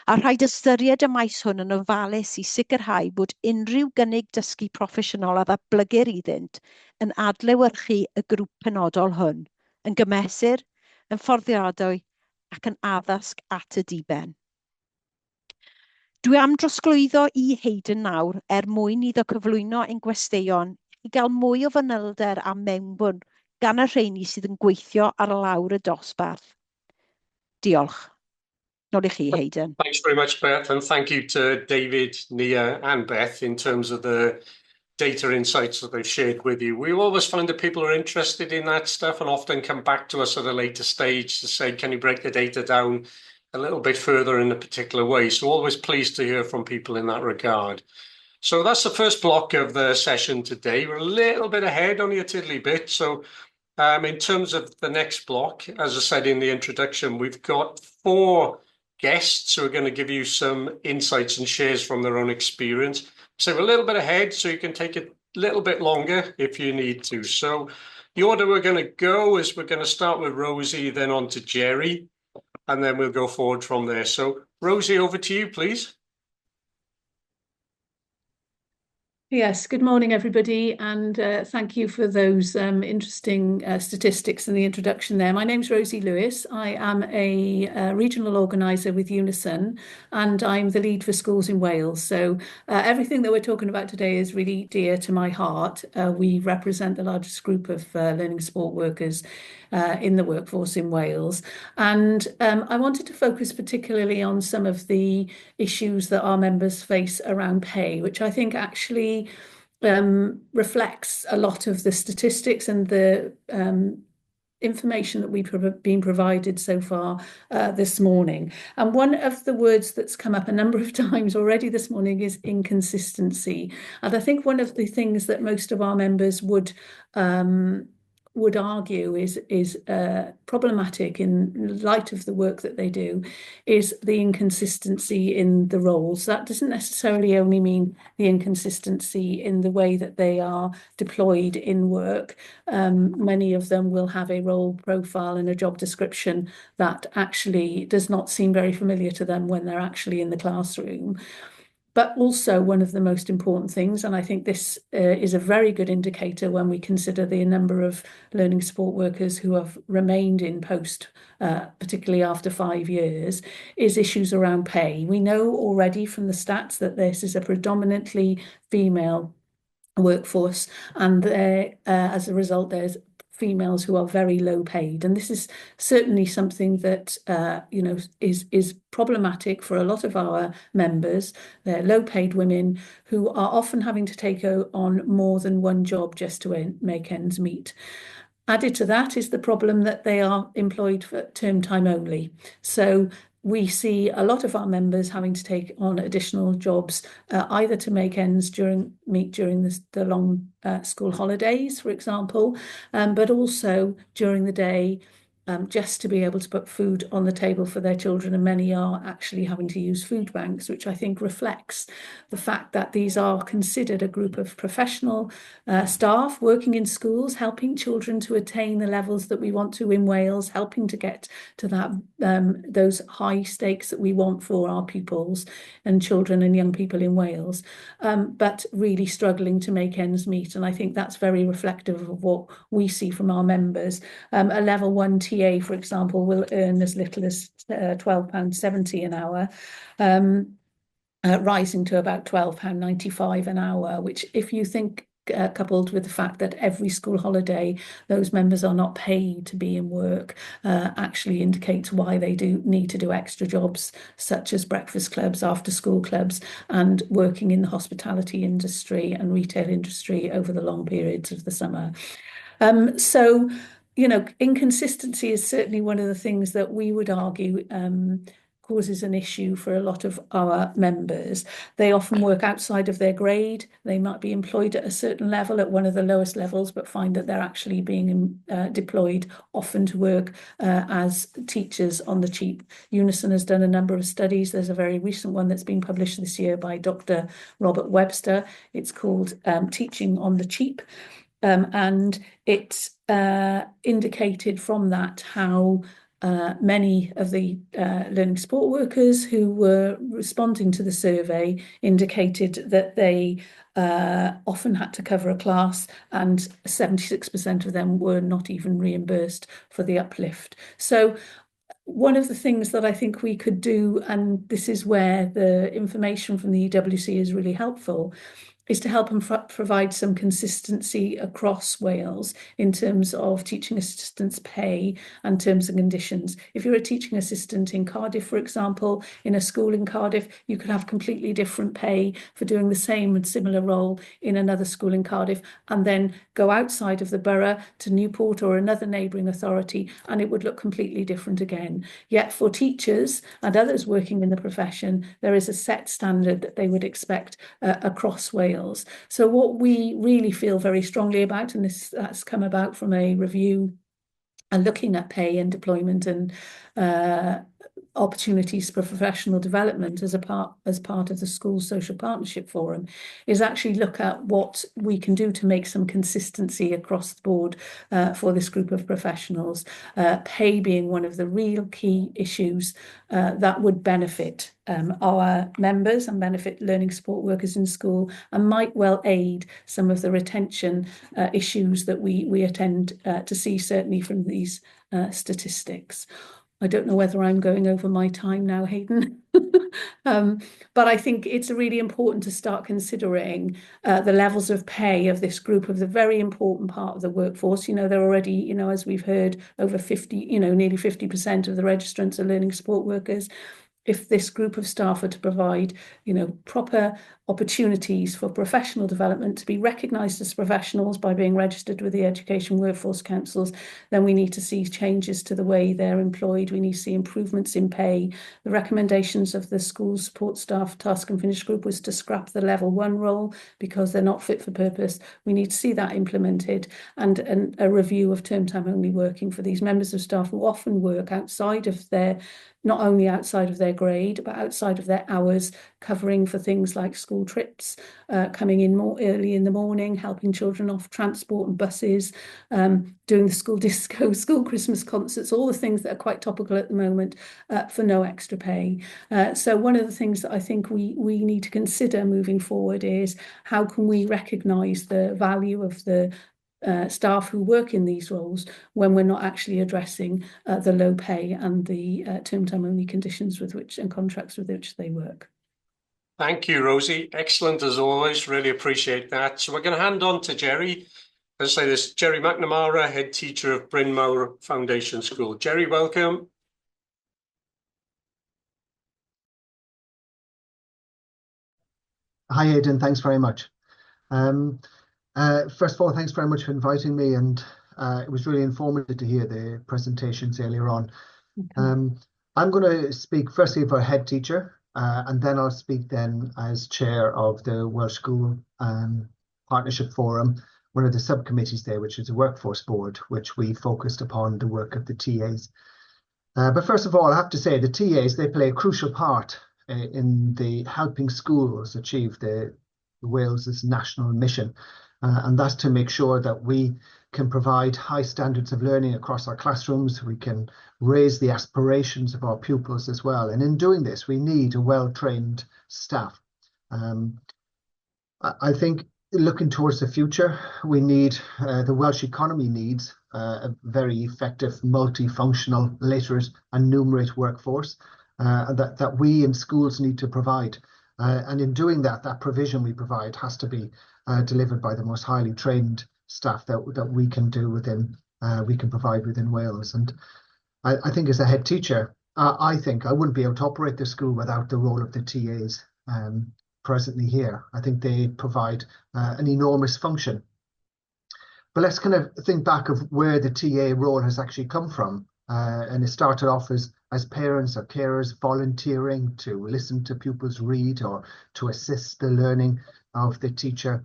A rhaid ystyried y maes hwn yn ofalus i sicrhau bod unrhyw gynnig dysgu proffesiynol a ddatblygir iddynt yn adlewyrchu y grŵp penodol hwn, yn gymesur, yn fforddiadwy ac yn addysg at y diben. Dwi am drosglwyddo i Hayden nawr mwyn iddo cyflwyno ein gwesteion i gael mwy o fanylder a mewnbwn gan y rheini sydd yn gweithio ar lawr y dosbarth. Diolch. Nôl i chi, Hayden. Thanks very much, Beth, and thank you to David, Nia and Beth in terms of the data insights that they've shared with you. We always find that people are interested in that stuff and often come back to us at a later stage to say, can you break the data down a little bit further in a particular way? So always pleased to hear from people in that regard. So that's the first block of the session today. We're a little bit ahead, only a tiddly bit. So in terms of the next block, as I said in the introduction, we've got 4 guests who are going to give you some insights and shares from their own experience. So we're a little bit ahead, so you can take a little bit longer if you need to. So the order we're going to go is we're going to start with Rosie, then on to Jerry, and then we'll go forward from there. So Rosie, over to you, please. Yes, good morning, everybody, and thank you for those interesting statistics in the introduction there. My name's Rosie Lewis. I am a regional organiser with Unison, and I'm the lead for schools in Wales. So everything that we're talking about today is really dear to my heart. We represent the largest group of learning support workers in the workforce in Wales. And I wanted to focus particularly on some of the issues that our members face around pay, which I think actually reflects a lot of the statistics and the information that we've been provided so far this morning. And one of the words that's come up a number of times already this morning is inconsistency. And I think one of the things that most of our members would argue is problematic in light of the work that they do is the inconsistency in the roles. That doesn't necessarily only mean the inconsistency in the way that they are deployed in work. Many of them will have a role profile and a job description that actually does not seem very familiar to them when they're actually in the classroom. But also one of the most important things, and I think this is a very good indicator when we consider the number of learning support workers who have remained in post, particularly after 5 years, is issues around pay. We know already from the stats that this is a predominantly female workforce, and as a result, there's females who are very low paid, and this is certainly something that is problematic for a lot of our members. They're low paid women who are often having to take on more than one job just to make ends meet. Added to that is the problem that they are employed for term time only. So we see a lot of our members having to take on additional jobs, either to make ends meet during the long school holidays, for example, but also during the day, just to be able to put food on the table for their children. And many are actually having to use food banks, which I think reflects the fact that these are considered a group of professional staff working in schools, helping children to attain the levels that we want to in Wales, helping to get to that those high stakes that we want for our pupils and children and young people in Wales, but really struggling to make ends meet. And I think that's very reflective of what we see from our members. A level 1 TA, for example, will earn as little as £12.70 an hour, rising to about £12.95 an hour, which, if you think coupled with the fact that every school holiday those members are not paid to be in work, actually indicates why they do need to do extra jobs such as breakfast clubs, after school clubs, and working in the hospitality industry and retail industry over the long periods of the summer. So, inconsistency is certainly one of the things that we would argue causes an issue for a lot of our members. They often work outside of their grade. They might be employed at a certain level, at one of the lowest levels, but find that they're actually being deployed often to work as teachers on the cheap. Unison has done a number of studies. There's a very recent one that's been published this year by Dr. Robert Webster. It's called Teaching on the Cheap. And it indicated from that how many of the learning support workers who were responding to the survey indicated that they often had to cover a class, and 76% of them were not even reimbursed for the uplift. So one of the things that I think we could do, and this is where the information from the EWC is really helpful, is to help and provide some consistency across Wales in terms of teaching assistants' pay and terms and conditions. If you're a teaching assistant in Cardiff, for example, in a school in Cardiff, you could have completely different pay for doing the same and similar role in another school in Cardiff, and then go outside of the borough to Newport or another neighbouring authority, and it would look completely different again. Yet for teachers and others working in the profession, there is a set standard that they would expect across Wales. So what we really feel very strongly about, and that's come about from a review and looking at pay and deployment and opportunities for professional development as part of the School Social Partnership Forum, is actually look at what we can do to make some consistency across the board for this group of professionals, pay being one of the real key issues that would benefit our members and benefit learning support workers in school, and might well aid some of the retention issues that we attend to see, certainly from these statistics. I don't know whether I'm going over my time now, Hayden, but I think it's really important to start considering the levels of pay of this group, of the very important part of the workforce. They're already, as we've heard, over 50, nearly 50% of the registrants are learning support workers. If this group of staff are to provide, proper opportunities for professional development to be recognised as professionals by being registered with the Education Workforce Councils, then we need to see changes to the way they're employed. We need to see improvements in pay. The recommendations of the school support staff task and finish group was to scrap the level 1 role because they're not fit for purpose. We need to see that implemented, and a review of term time only working for these members of staff who often work outside of their, not only outside of their grade, but outside of their hours, covering for things like school trips, coming in more early in the morning, helping children off transport and buses, doing the school disco, school Christmas concerts, all the things that are quite topical at the moment, for no extra pay. So one of the things that I think we need to consider moving forward is how can we recognise the value of the staff who work in these roles when we're not actually addressing the low pay and the term time only conditions with which and contracts with which they work. Thank you, Rosie. Excellent as always. Really appreciate that. So we're going to hand on to Jerry. As I say this, Jerry McNamara, head teacher of Bryn Mawr Foundation School. Jerry, welcome. Hi, Aidan. Thanks very much. First of all, thanks very much for inviting me, and it was really informative to hear the presentations earlier on. Okay. I'm going to speak firstly for head teacher, and then I'll speak then as chair of the Welsh School Partnership Forum, one of the subcommittees there, which is the Workforce Board, which we focused upon the work of the TAs. But first of all, I have to say the TAs, they play a crucial part in the helping schools achieve the Wales's national mission. And that's to make sure that we can provide high standards of learning across our classrooms. We can raise the aspirations of our pupils as well. And in doing this, we need a well-trained staff. I think looking towards the future, we need, the Welsh economy needs a very effective, multifunctional, literate and numerate workforce that we in schools need to provide. And in doing that, that provision we provide has to be delivered by the most highly trained staff that we can do within, we can provide within Wales. And I think as a head teacher, I think I wouldn't be able to operate the school without the role of the TAs presently here. I think they provide an enormous function. But let's kind of think back of where the TA role has actually come from. And it started off as parents or carers volunteering to listen to pupils read or to assist the learning of the teacher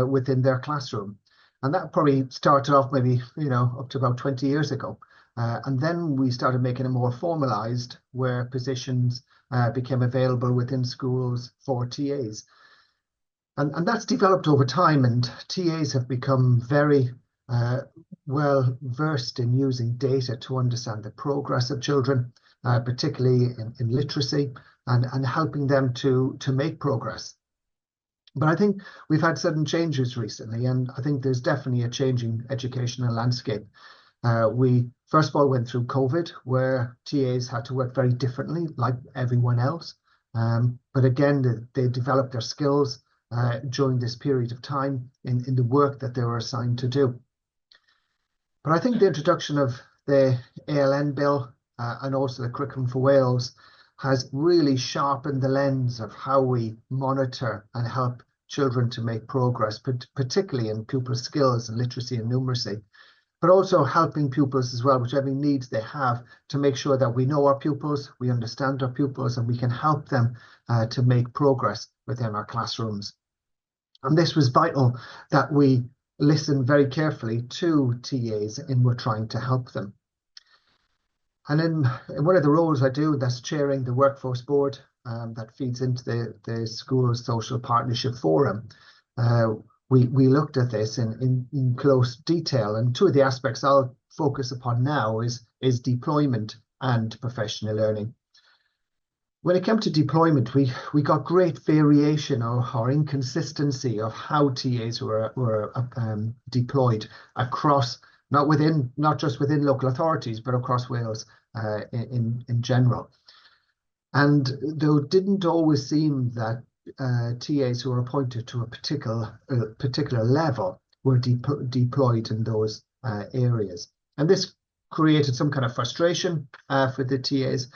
within their classroom. And that probably started off maybe, up to about 20 years ago. And then we started making it more formalized, where positions became available within schools for TAs. And that's developed over time, and TAs have become very well versed in using data to understand the progress of children, particularly in literacy, and helping them to make progress. But I think we've had sudden changes recently, and I think there's definitely a changing educational landscape. We first of all went through COVID, where TAs had to work very differently, like everyone else. But again, they developed their skills during this period of time in the work that they were assigned to do. But I think the introduction of the ALN bill and also the Curriculum for Wales has really sharpened the lens of how we monitor and help children to make progress, particularly in pupil skills and literacy and numeracy, but also helping pupils as well, whichever needs they have, to make sure that we know our pupils, we understand our pupils, and we can help them to make progress within our classrooms. And this was vital that we listen very carefully to TAs in we're trying to help them. And in one of the roles I do, that's chairing the Workforce Board that feeds into the School's Social Partnership Forum. We looked at this in close detail, and two of the aspects I'll focus upon now is deployment and professional learning. When it came to deployment, we got great variation or inconsistency of how TAs were deployed across, not just within local authorities, but across Wales in general. And though it didn't always seem that TAs who were appointed to a particular level were deployed in those areas. And this created some kind of frustration for the TAs.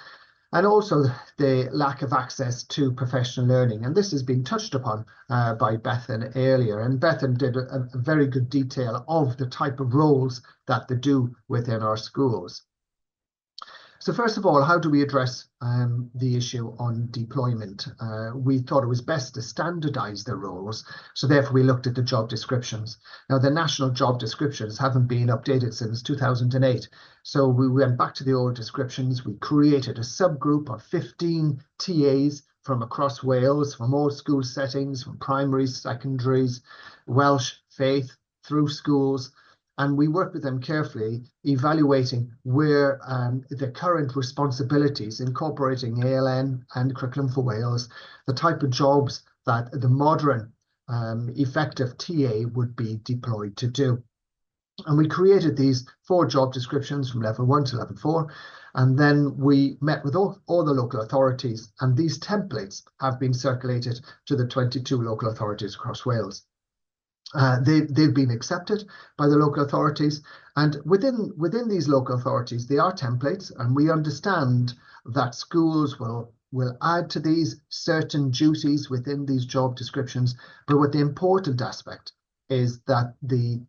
And also the lack of access to professional learning. And this has been touched upon by Bethan earlier. And Bethan did a very good detail of the type of roles that they do within our schools. So first of all, how do we address the issue on deployment? We thought it was best to standardise the roles, so therefore we looked at the job descriptions. Now, the national job descriptions haven't been updated since 2008, so we went back to the old descriptions. We created a subgroup of 15 TAs from across Wales, from all school settings, from primaries, secondaries, Welsh, faith, through schools. And we work with them carefully, evaluating where the current responsibilities, incorporating ALN and Curriculum for Wales, the type of jobs that the modern effective TA would be deployed to do. And we created these 4 job descriptions from level 1 to level 4. And then we met with all the local authorities, and these templates have been circulated to the 22 local authorities across Wales. They've been accepted by the local authorities, and within these local authorities, they are templates, and we understand that schools will add to these certain duties within these job descriptions. But what the important aspect is that the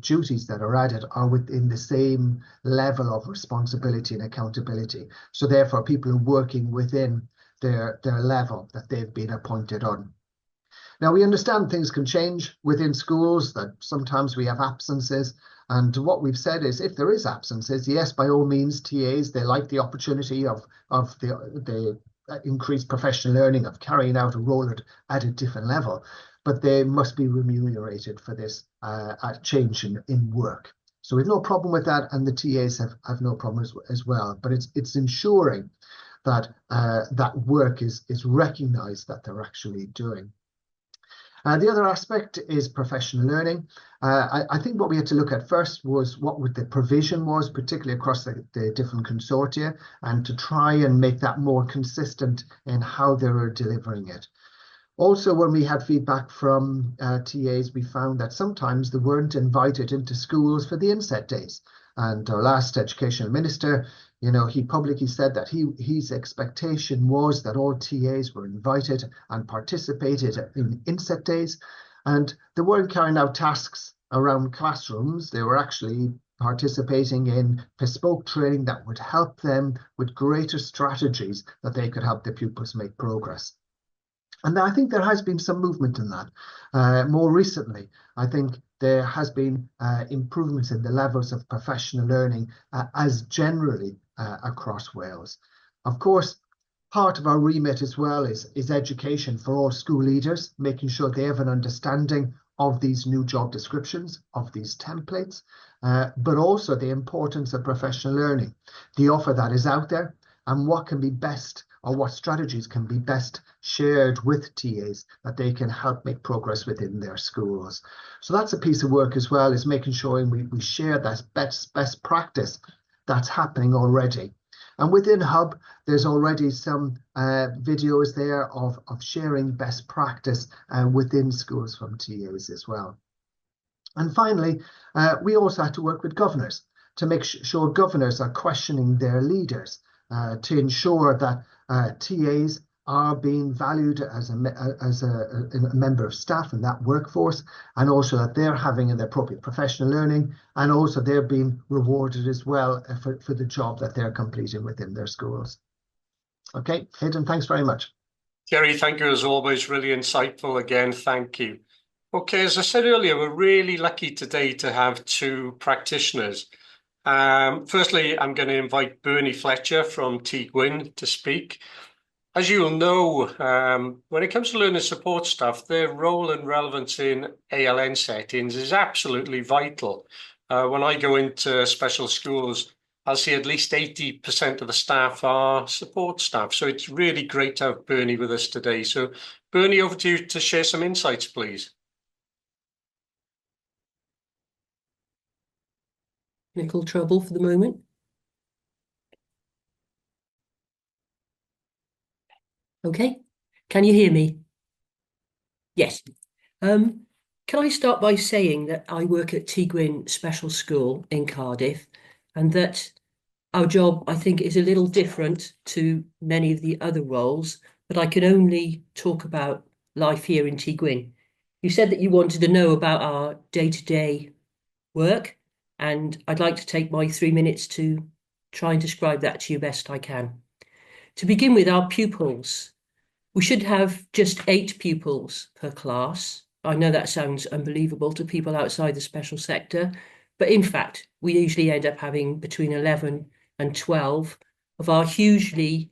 duties that are added are within the same level of responsibility and accountability. So therefore, people are working within their level that they've been appointed on. Now, we understand things can change within schools, that sometimes we have absences. And what we've said is, if there is absences, yes, by all means, TAs, they like the opportunity of the increased professional learning, of carrying out a role at a different level. But they must be remunerated for this change in work. So we've no problem with that, and the TAs have no problem as well. But it's ensuring that that work is recognised that they're actually doing. The other aspect is professional learning. I think what we had to look at first was what the provision was, particularly across the different consortia, and to try and make that more consistent in how they were delivering it. Also, when we had feedback from TAs, we found that sometimes they weren't invited into schools for the inset days. And our last educational minister, he publicly said that his expectation was that all TAs were invited and participated in inset days, and they weren't carrying out tasks around classrooms. They were actually participating in bespoke training that would help them with greater strategies that they could help the pupils make progress. And I think there has been some movement in that. More recently, I think there has been improvements in the levels of professional learning as generally across Wales. Of course, part of our remit as well is education for all school leaders, making sure they have an understanding of these new job descriptions, of these templates, but also the importance of professional learning, the offer that is out there, and what can be best, or what strategies can be best shared with TAs that they can help make progress within their schools. So that's a piece of work as well, is making sure we share that best practice that's happening already. And within Hub, there's already some videos there of sharing best practice within schools from TAs as well. And finally, we also had to work with governors to make sure governors are questioning their leaders, to ensure that TAs are being valued as a member of staff in that workforce, and also that they're having an appropriate professional learning, and also they're being rewarded as well for the job that they're completing within their schools. Okay, Hayden, thanks very much. Jerry, thank you as always, really insightful again, thank you. Okay, as I said earlier, we're really lucky today to have 2 practitioners. Firstly, I'm going to invite Bernie Fletcher from Gwyn to speak. As you'll know, when it comes to learning support staff, their role and relevance in ALN settings is absolutely vital. When I go into special schools, I'll see at least 80% of the staff are support staff. So it's really great to have Bernie with us today. So Bernie, over to you to share some insights, please. Technical trouble for the moment. Okay, can you hear me? Yes. Can I start by saying that I work at Gwyn Special School in Cardiff, and that our job, I think, is a little different to many of the other roles, but I can only talk about life here in Tŷ Gwyn. You said that you wanted to know about our day-to-day work, and I'd like to take my 3 minutes to try and describe that to you best I can. To begin with, our pupils. We should have just 8 pupils per class. I know that sounds unbelievable to people outside the special sector, but in fact, we usually end up having between 11 and 12 of our hugely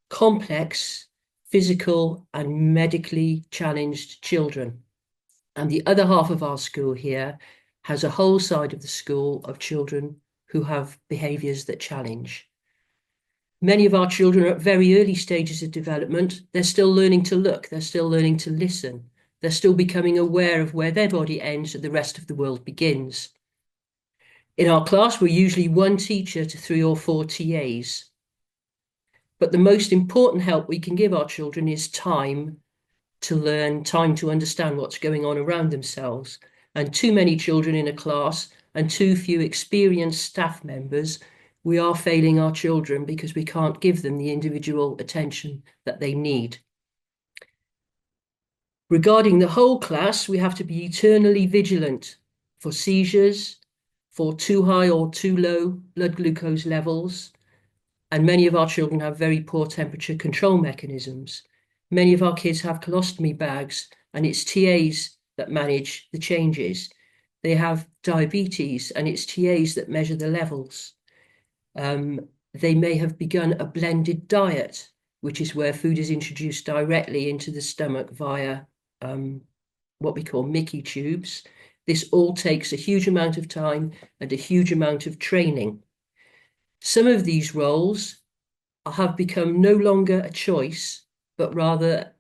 complex, physical and medically challenged children. And the other half of our school here has a whole side of the school of children who have behaviours that challenge. Many of our children are at very early stages of development. They're still learning to look, they're still learning to listen, they're still becoming aware of where their body ends and the rest of the world begins. In our class, we're usually 1 teacher to 3 or 4 TAs. But the most important help we can give our children is time to learn, time to understand what's going on around themselves. And too many children in a class and too few experienced staff members, we are failing our children because we can't give them the individual attention that they need. Regarding the whole class, we have to be eternally vigilant for seizures, for too high or too low blood glucose levels, and many of our children have very poor temperature control mechanisms. Many of our kids have colostomy bags, and it's TAs that manage the changes. They have diabetes, and it's TAs that measure the levels. They may have begun a blended diet, which is where food is introduced directly into the stomach via what we call Mickey tubes. This all takes a huge amount of time and a huge amount of training. Some of these roles have become no longer a choice, but rather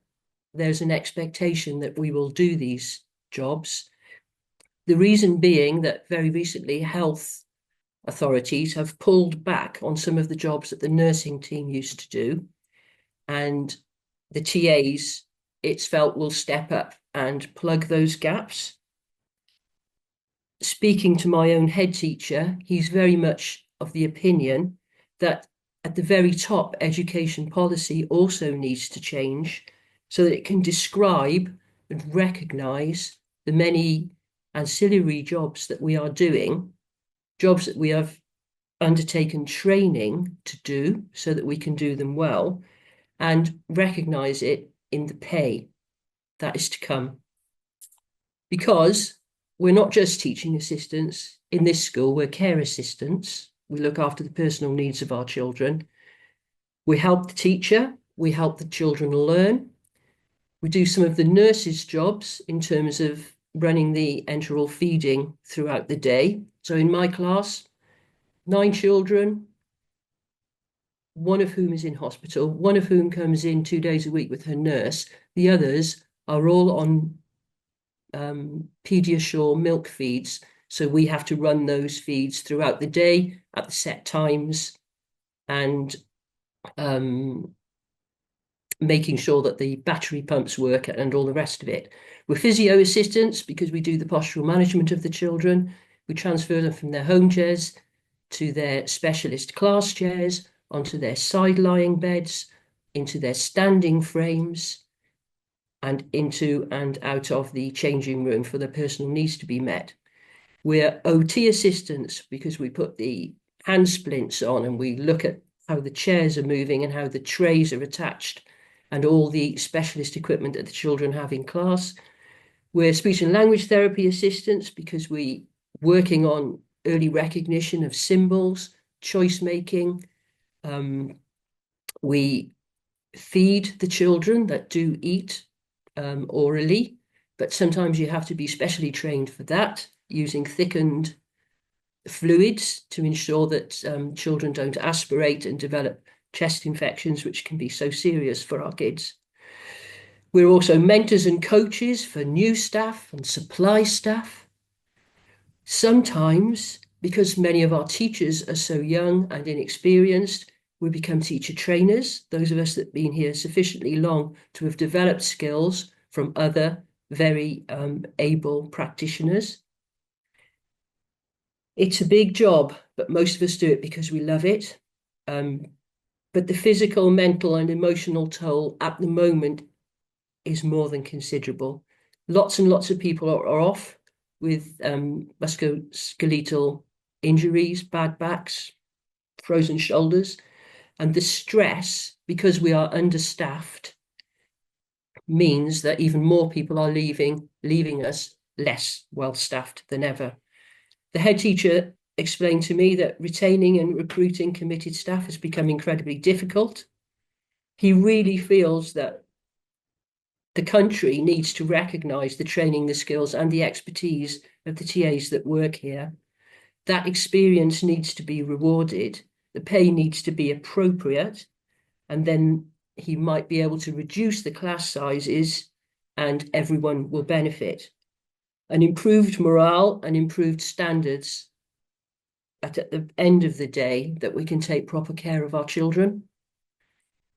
there's an expectation that we will do these jobs. The reason being that very recently health authorities have pulled back on some of the jobs that the nursing team used to do, and the TAs, it's felt, will step up and plug those gaps. Speaking to my own head teacher, he's very much of the opinion that at the very top, education policy also needs to change so that it can describe and recognise the many ancillary jobs that we are doing, jobs that we have undertaken training to do so that we can do them well, and recognise it in the pay that is to come. Because we're not just teaching assistants. In this school, we're care assistants. We look after the personal needs of our children. We help the teacher. We help the children learn. We do some of the nurses' jobs in terms of running the enteral feeding throughout the day. So in my class, 9 children, one of whom is in hospital, one of whom comes in 2 days a week with her nurse. The others are all on Pediasure milk feeds, so we have to run those feeds throughout the day at the set times, and making sure that the battery pumps work and all the rest of it. We're physio assistants because we do the postural management of the children. We transfer them from their home chairs to their specialist class chairs, onto their side-lying beds, into their standing frames, and into and out of the changing room for their personal needs to be met. We're OT assistants because we put the hand splints on and we look at how the chairs are moving and how the trays are attached and all the specialist equipment that the children have in class. We're speech and language therapy assistants because we're working on early recognition of symbols, choice making. We feed the children that do eat orally, but sometimes you have to be specially trained for that, using thickened fluids to ensure that children don't aspirate and develop chest infections, which can be so serious for our kids. We're also mentors and coaches for new staff and supply staff. Sometimes, because many of our teachers are so young and inexperienced, we become teacher trainers, those of us that have been here sufficiently long to have developed skills from other very able practitioners. It's a big job, but most of us do it because we love it. But the physical, mental and emotional toll at the moment is more than considerable. Lots and lots of people are off with musculoskeletal injuries, bad backs, frozen shoulders. And the stress, because we are understaffed, means that even more people are leaving us less well-staffed than ever. The head teacher explained to me that retaining and recruiting committed staff has become incredibly difficult. He really feels that the country needs to recognise the training, the skills and the expertise of the TAs that work here. That experience needs to be rewarded. The pay needs to be appropriate, and then he might be able to reduce the class sizes and everyone will benefit. An improved morale and improved standards at the end of the day that we can take proper care of our children.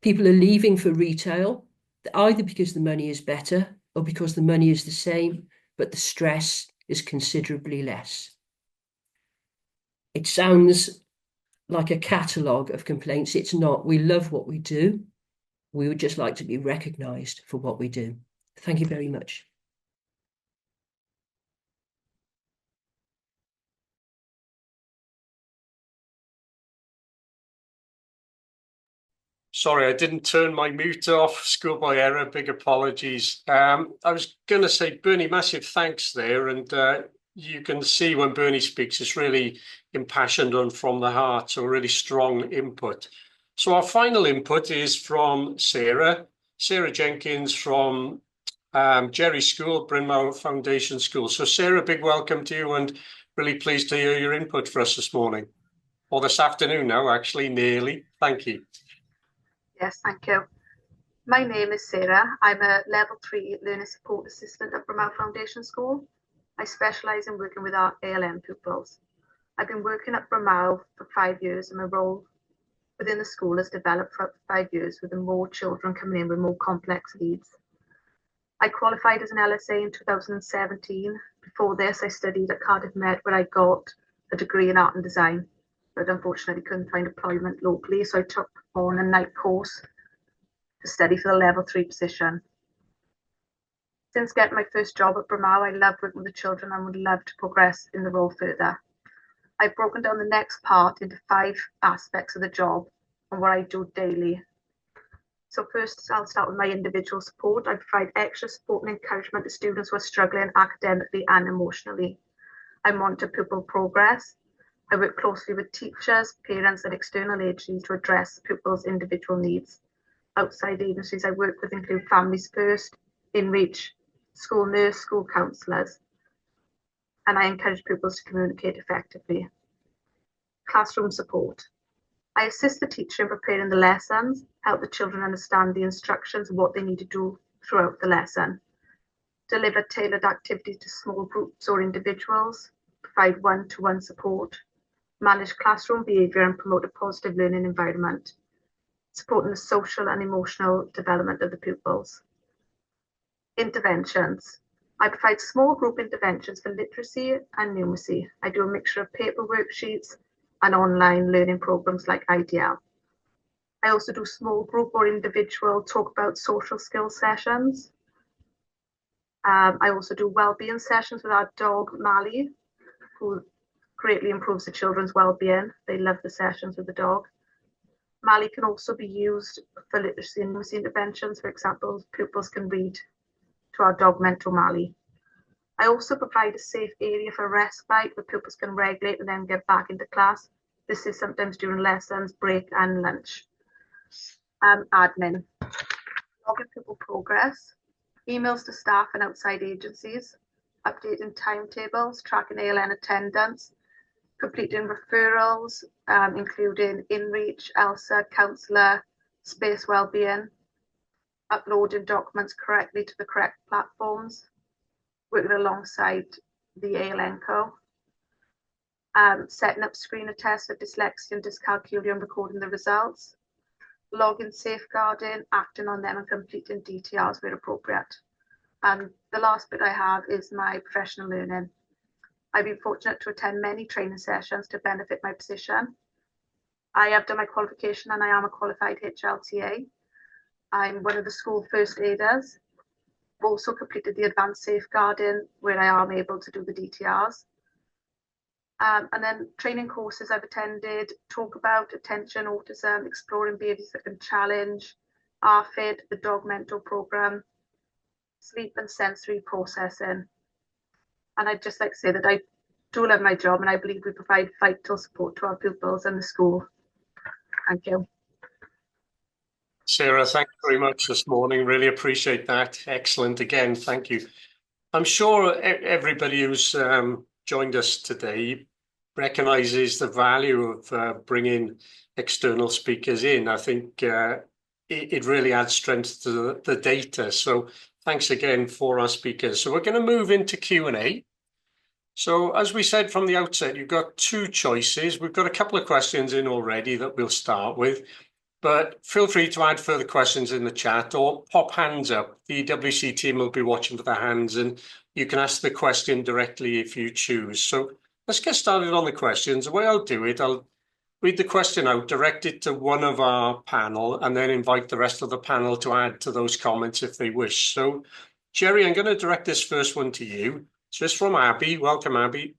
People are leaving for retail, either because the money is better or because the money is the same, but the stress is considerably less. It sounds like a catalogue of complaints. It's not. We love what we do. We would just like to be recognised for what we do. Thank you very much. Sorry, I didn't turn my mute off. Schoolboy error, big apologies. I was going to say, Bernie, massive thanks there. And you can see when Bernie speaks, it's really impassioned and from the heart, so really strong input. So our final input is from Sarah Jenkins from Jerry School, Bryn Mawr Foundation School. So Sarah, big welcome to you and really pleased to hear your input for us this morning. Or this afternoon now, actually, nearly. Thank you. Yes, thank you. My name is Sarah. I'm a Level 3 Learning Support Assistant at Bryn Mawr Foundation School. I specialise in working with our ALM pupils. I've been working at Bryn Mawr for 5 years and my role within the school has developed for 5 years with more children coming in with more complex needs. I qualified as an LSA in 2017. Before this, I studied at Cardiff Met where I got a degree in art and design, but unfortunately couldn't find employment locally, so I took on a night course to study for the Level 3 position. Since getting my first job at Bryn Mawr, I love working with the children and would love to progress in the role further. I've broken down the next part into 5 aspects of the job and what I do daily. So first, I'll start with my individual support. I provide extra support and encouragement to students who are struggling academically and emotionally. I monitor pupil progress. I work closely with teachers, parents and external agencies to address pupils' individual needs. Outside agencies I work with include Families First, InReach, school nurse, school counsellors, and I encourage pupils to communicate effectively. Classroom support. I assist the teacher in preparing the lessons, help the children understand the instructions and what they need to do throughout the lesson, deliver tailored activities to small groups or individuals, provide one-to-one support, manage classroom behaviour and promote a positive learning environment, supporting the social and emotional development of the pupils. Interventions. I provide small group interventions for literacy and numeracy. I do a mixture of paper worksheets and online learning programs like IDL. I also do small group or individual talk about social skills sessions. I also do wellbeing sessions with our dog Mally, who greatly improves the children's well-being. They love the sessions with the dog. Mally can also be used for literacy and numeracy interventions. For example, pupils can read to our dog Mentor Mally. I also provide a safe area for respite where pupils can regulate and then get back into class. This is sometimes during lessons, break and lunch. Admin. Logging pupil progress. Emails to staff and outside agencies. Updating timetables, tracking ALN attendance, completing referrals, including InReach, ELSA, counsellor, space wellbeing, uploading documents correctly to the correct platforms, working alongside the ALN Co. Setting up screener tests for dyslexia and dyscalculia and recording the results, logging safeguarding, acting on them and completing DTRs where appropriate. And the last bit I have is my professional learning. I've been fortunate to attend many training sessions to benefit my position. I have done my qualification and I am a qualified HLTA. I'm one of the school first aiders. I've also completed the advanced safeguarding where I am able to do the DTRs. And then training courses I've attended talk about attention, autism, exploring behaviours that can challenge, RFID, the dog mentor programme, sleep and sensory processing. And I'd just like to say that I do love my job and I believe we provide vital support to our pupils and the school. Thank you. Sarah, thanks very much this morning. Really appreciate that. Excellent again. Thank you. I'm sure everybody who's joined us today recognises the value of bringing external speakers in. I think it really adds strength to the data. So thanks again for our speakers. So we're going to move into Q&A. So as we said from the outset, you've got two choices. We've got a couple of questions in already that we'll start with, but feel free to add further questions in the chat or pop hands up. The WC team will be watching for the hands and you can ask the question directly if you choose. So let's get started on the questions. The way I'll do it, I'll read the question out, direct it to one of our panel, and then invite the rest of the panel to add to those comments if they wish. So Jerry, I'm going to direct this first one to you. So it's from Abby. Welcome, Abby.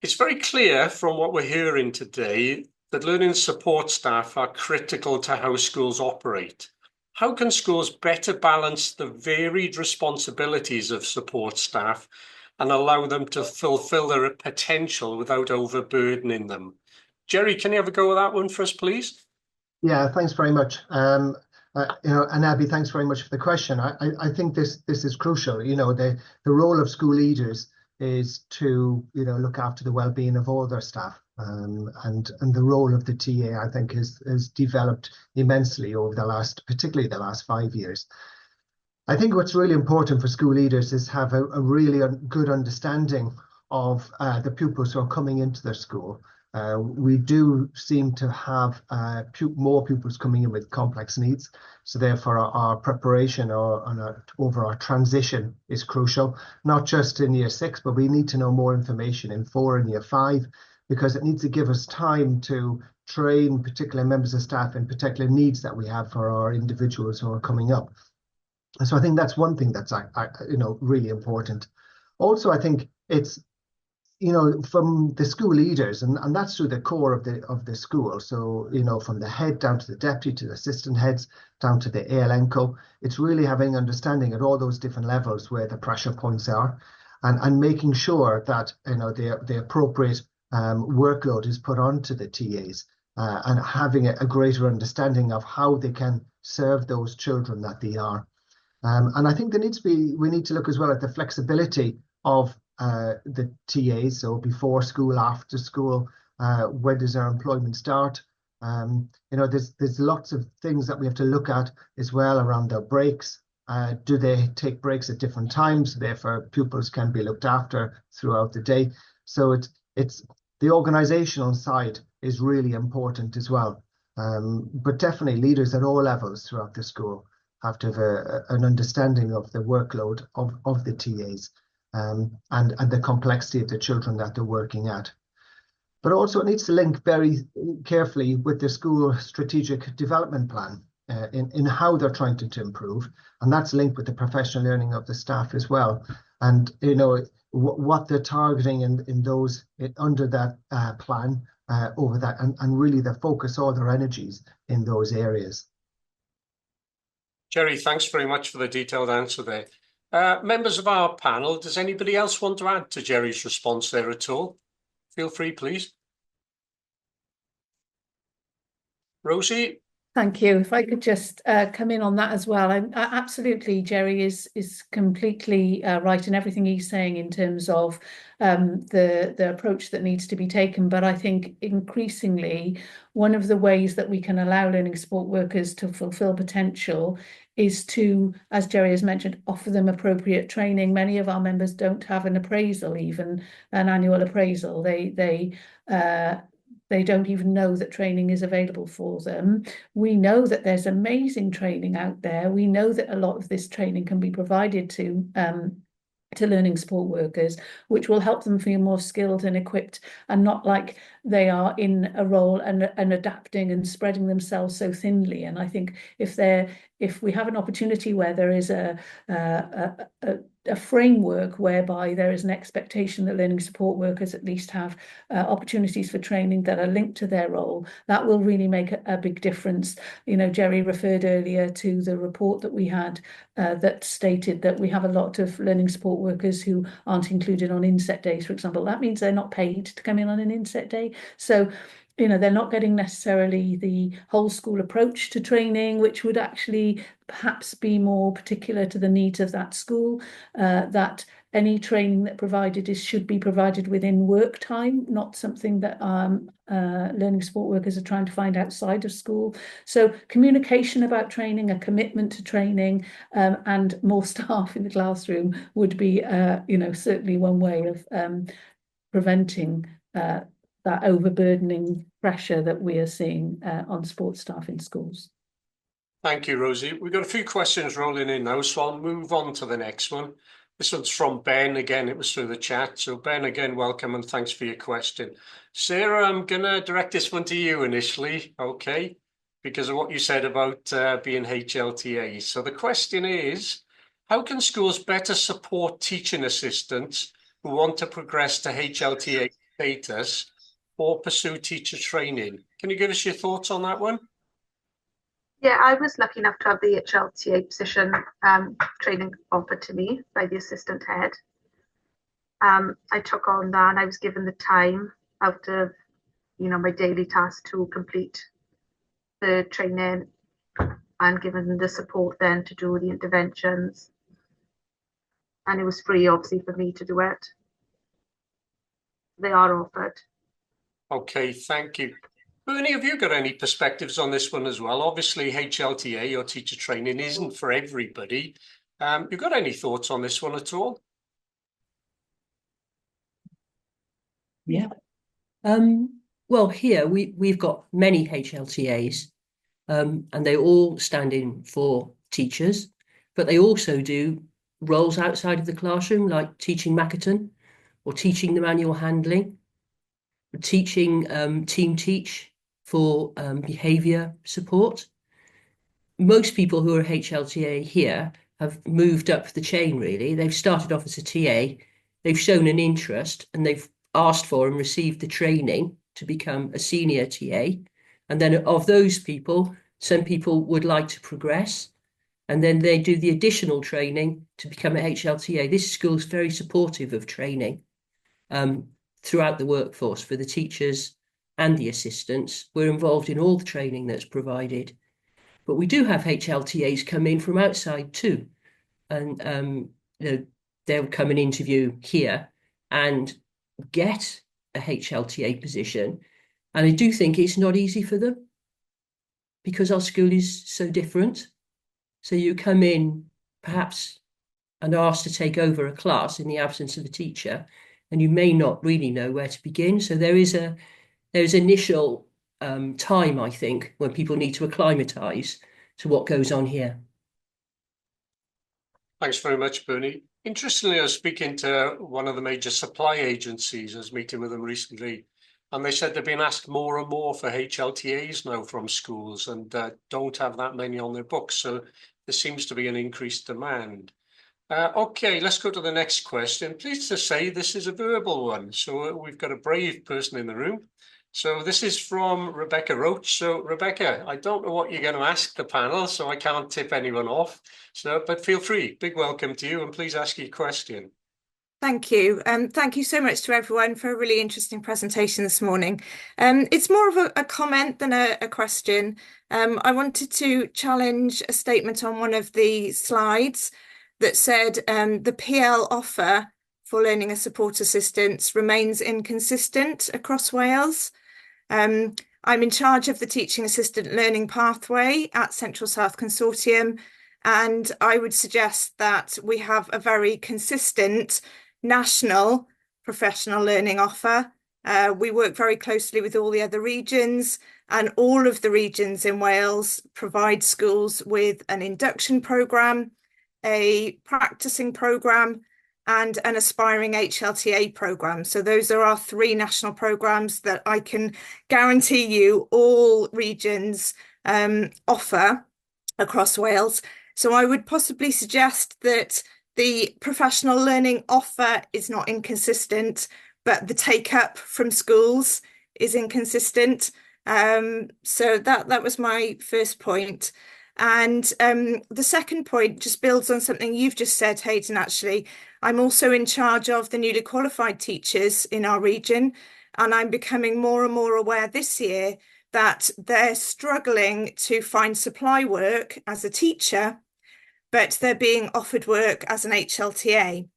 It's very clear from what we're hearing today that learning support staff are critical to how schools operate. How can schools better balance the varied responsibilities of support staff and allow them to fulfill their potential without overburdening them? Jerry, can you have a go at that one for us, please? Yeah, thanks very much. And Abby, thanks very much for the question. I think this is crucial. The role of school leaders is to look after the well-being of all their staff, and the role of the TA, I think, has developed immensely over particularly the last 5 years. I think what's really important for school leaders is have a really good understanding of the pupils who are coming into their school. We do seem to have more pupils coming in with complex needs. So therefore our preparation over our transition is crucial, not just in year 6, but we need to know more information in 4 and year 5, because it needs to give us time to train particular members of staff in particular needs that we have for our individuals who are coming up. And so I think that's one thing that's really important. Also, I think it's from the school leaders, and that's through the core of the school. So, from the head down to the deputy, to the assistant heads, down to the ALNCO, it's really having understanding at all those different levels where the pressure points are, and making sure that the appropriate workload is put onto the TAs, and having a greater understanding of how they can serve those children that they are. And I think we need to look as well at the flexibility of the TAs, so before school, after school, when does their employment start? There's lots of things that we have to look at as well around their breaks. Do they take breaks at different times? Therefore, pupils can be looked after throughout the day. So it's the organizational side is really important as well. But definitely leaders at all levels throughout the school have to have an understanding of the workload of the TAs. And the complexity of the children that they're working at. But also it needs to link very carefully with the school strategic development plan in how they're trying to improve. And that's linked with the professional learning of the staff as well. And, what they're targeting in those under that plan over that, and really they focus all their energies in those areas. Jerry, thanks very much for the detailed answer there. Members of our panel, does anybody else want to add to Jerry's response there at all? Feel free, please. Rosie? Thank you. If I could just come in on that as well. Absolutely, Jerry is completely right in everything he's saying in terms of the approach that needs to be taken. But I think increasingly, one of the ways that we can allow learning support workers to fulfill potential is to, as Jerry has mentioned, offer them appropriate training. Many of our members don't have an appraisal, even an annual appraisal. They don't even know that training is available for them. We know that there's amazing training out there. We know that a lot of this training can be provided to to learning support workers, which will help them feel more skilled and equipped, and not like they are in a role and adapting and spreading themselves so thinly. And I think if we have an opportunity where there is a framework whereby there is an expectation that learning support workers at least have opportunities for training that are linked to their role, that will really make a big difference. You know, Jerry referred earlier to the report that we had that stated that we have a lot of learning support workers who aren't included on inset days, for example. That means they're not paid to come in on an inset day. So, you know, they're not getting necessarily the whole school approach to training, which would actually perhaps be more particular to the needs of that school, that any training that provided should be provided within work time, not something that learning support workers are trying to find outside of school. So communication about training, a commitment to training, and more staff in the classroom would be, you know, certainly one way of preventing that overburdening pressure that we are seeing on support staff in schools. Thank you, Rosie. We've got a few questions rolling in now, so I'll move on to the next one. This one's from Ben. Again, it was through the chat. So Ben, again, welcome and thanks for your question. Sarah, I'm going to direct this one to you initially, okay, because of what you said about being HLTA. So the question is, how can schools better support teaching assistants who want to progress to HLTA status or pursue teacher training? Can you give us your thoughts on that one? Yeah, I was lucky enough to have the HLTA position training offered to me by the assistant head. I took on that and I was given the time out of, you know, my daily task to complete the training and given the support then to do the interventions. And it was free, obviously, for me to do it. They are offered. Okay, thank you. Bernie, have you got any perspectives on this one as well? Obviously, HLTA or teacher training isn't for everybody. You got any thoughts on this one at all? Yeah. Well, here we've got many HLTAs, and they all stand in for teachers, but they also do roles outside of the classroom, like teaching Makaton or teaching the manual handling, or teaching team teach for behaviour support. Most people who are HLTA here have moved up the chain, really. They've started off as a TA, they've shown an interest, and they've asked for and received the training to become a senior TA. And then of those people, some people would like to progress, and then they do the additional training to become a HLTA. This school is very supportive of training throughout the workforce for the teachers and the assistants. We're involved in all the training that's provided. But we do have HLTAs come in from outside too. And you know, they'll come and interview here and get a HLTA position. And I do think it's not easy for them because our school is so different. So you come in perhaps and asked to take over a class in the absence of a teacher, and you may not really know where to begin. So there's initial time, I think, when people need to acclimatise to what goes on here. Thanks very much, Bernie. Interestingly, I was speaking to one of the major supply agencies. I was meeting with them recently, and they said they've been asked more and more for HLTAs now from schools and don't have that many on their books. So there seems to be an increased demand. Okay, let's go to the next question. Pleased to say this is a verbal one. So we've got a brave person in the room. So this is from Rebecca Roach. So Rebecca, I don't know what you're going to ask the panel, so I can't tip anyone off. So, but feel free. Big welcome to you, and please ask your question. Thank you. Thank you so much to everyone for a really interesting presentation this morning. It's more of a comment than a question. I wanted to challenge a statement on one of the slides that said the PL offer for learning and support assistance remains inconsistent across Wales. I'm in charge of the Teaching Assistant Learning Pathway at Central South Consortium, and I would suggest that we have a very consistent national professional learning offer. We work very closely with all the other regions, and all of the regions in Wales provide schools with an induction programme, a practicing programme, and an aspiring HLTA programme. So those are our 3 national programmes that I can guarantee you all regions offer across Wales. So I would possibly suggest that the professional learning offer is not inconsistent, but the take-up from schools is inconsistent. So that was my first point. And the second point just builds on something you've just said, Hayden, actually. I'm also in charge of the newly qualified teachers in our region, and I'm becoming more and more aware this year that they're struggling to find supply work as a teacher, but they're being offered work as an HLTA.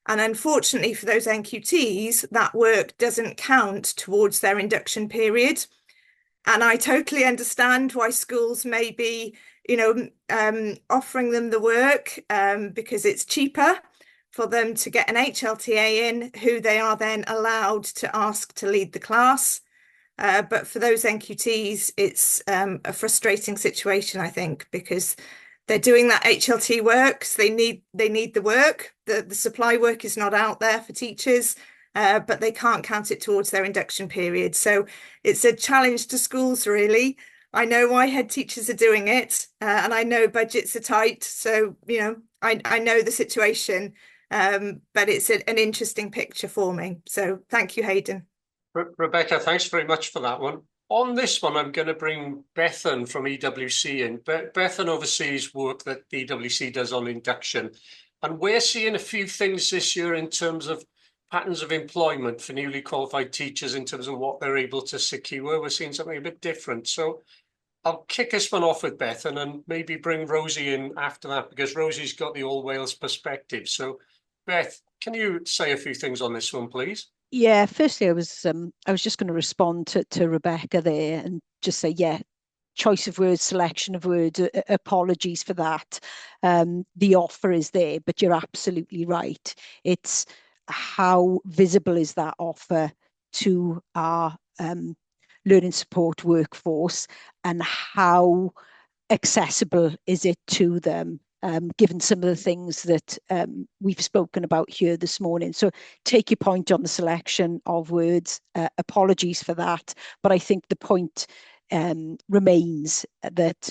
And unfortunately for those NQTs, that work doesn't count towards their induction period. And I totally understand why schools may be, offering them the work because it's cheaper for them to get an HLTA in, who they are then allowed to ask to lead the class. But for those NQTs, it's a frustrating situation, I think, because they're doing that HLT work, so they need the work. The supply work is not out there for teachers, but they can't count it towards their induction period. So it's a challenge to schools, really. I know why head teachers are doing it, and I know budgets are tight. So, I know the situation, but it's an interesting picture for me. So thank you, Hayden. Rebecca, thanks very much for that one. On this one, I'm going to bring Bethan from EWC in. Bethan oversees work that the EWC does on induction. And we're seeing a few things this year in terms of patterns of employment for newly qualified teachers in terms of what they're able to secure. We're seeing something a bit different. So I'll kick this one off with Bethan and maybe bring Rosie in after that, because Rosie's got the All Wales perspective. So Beth, can you say a few things on this one, please? Yeah, firstly, I was just going to respond to Rebecca there and just say, yeah, choice of words, selection of words, apologies for that. The offer is there, but you're absolutely right. It's how visible is that offer to our learning support workforce, and how accessible is it to them, given some of the things that we've spoken about here this morning. So take your point on the selection of words, apologies for that, but I think the point remains that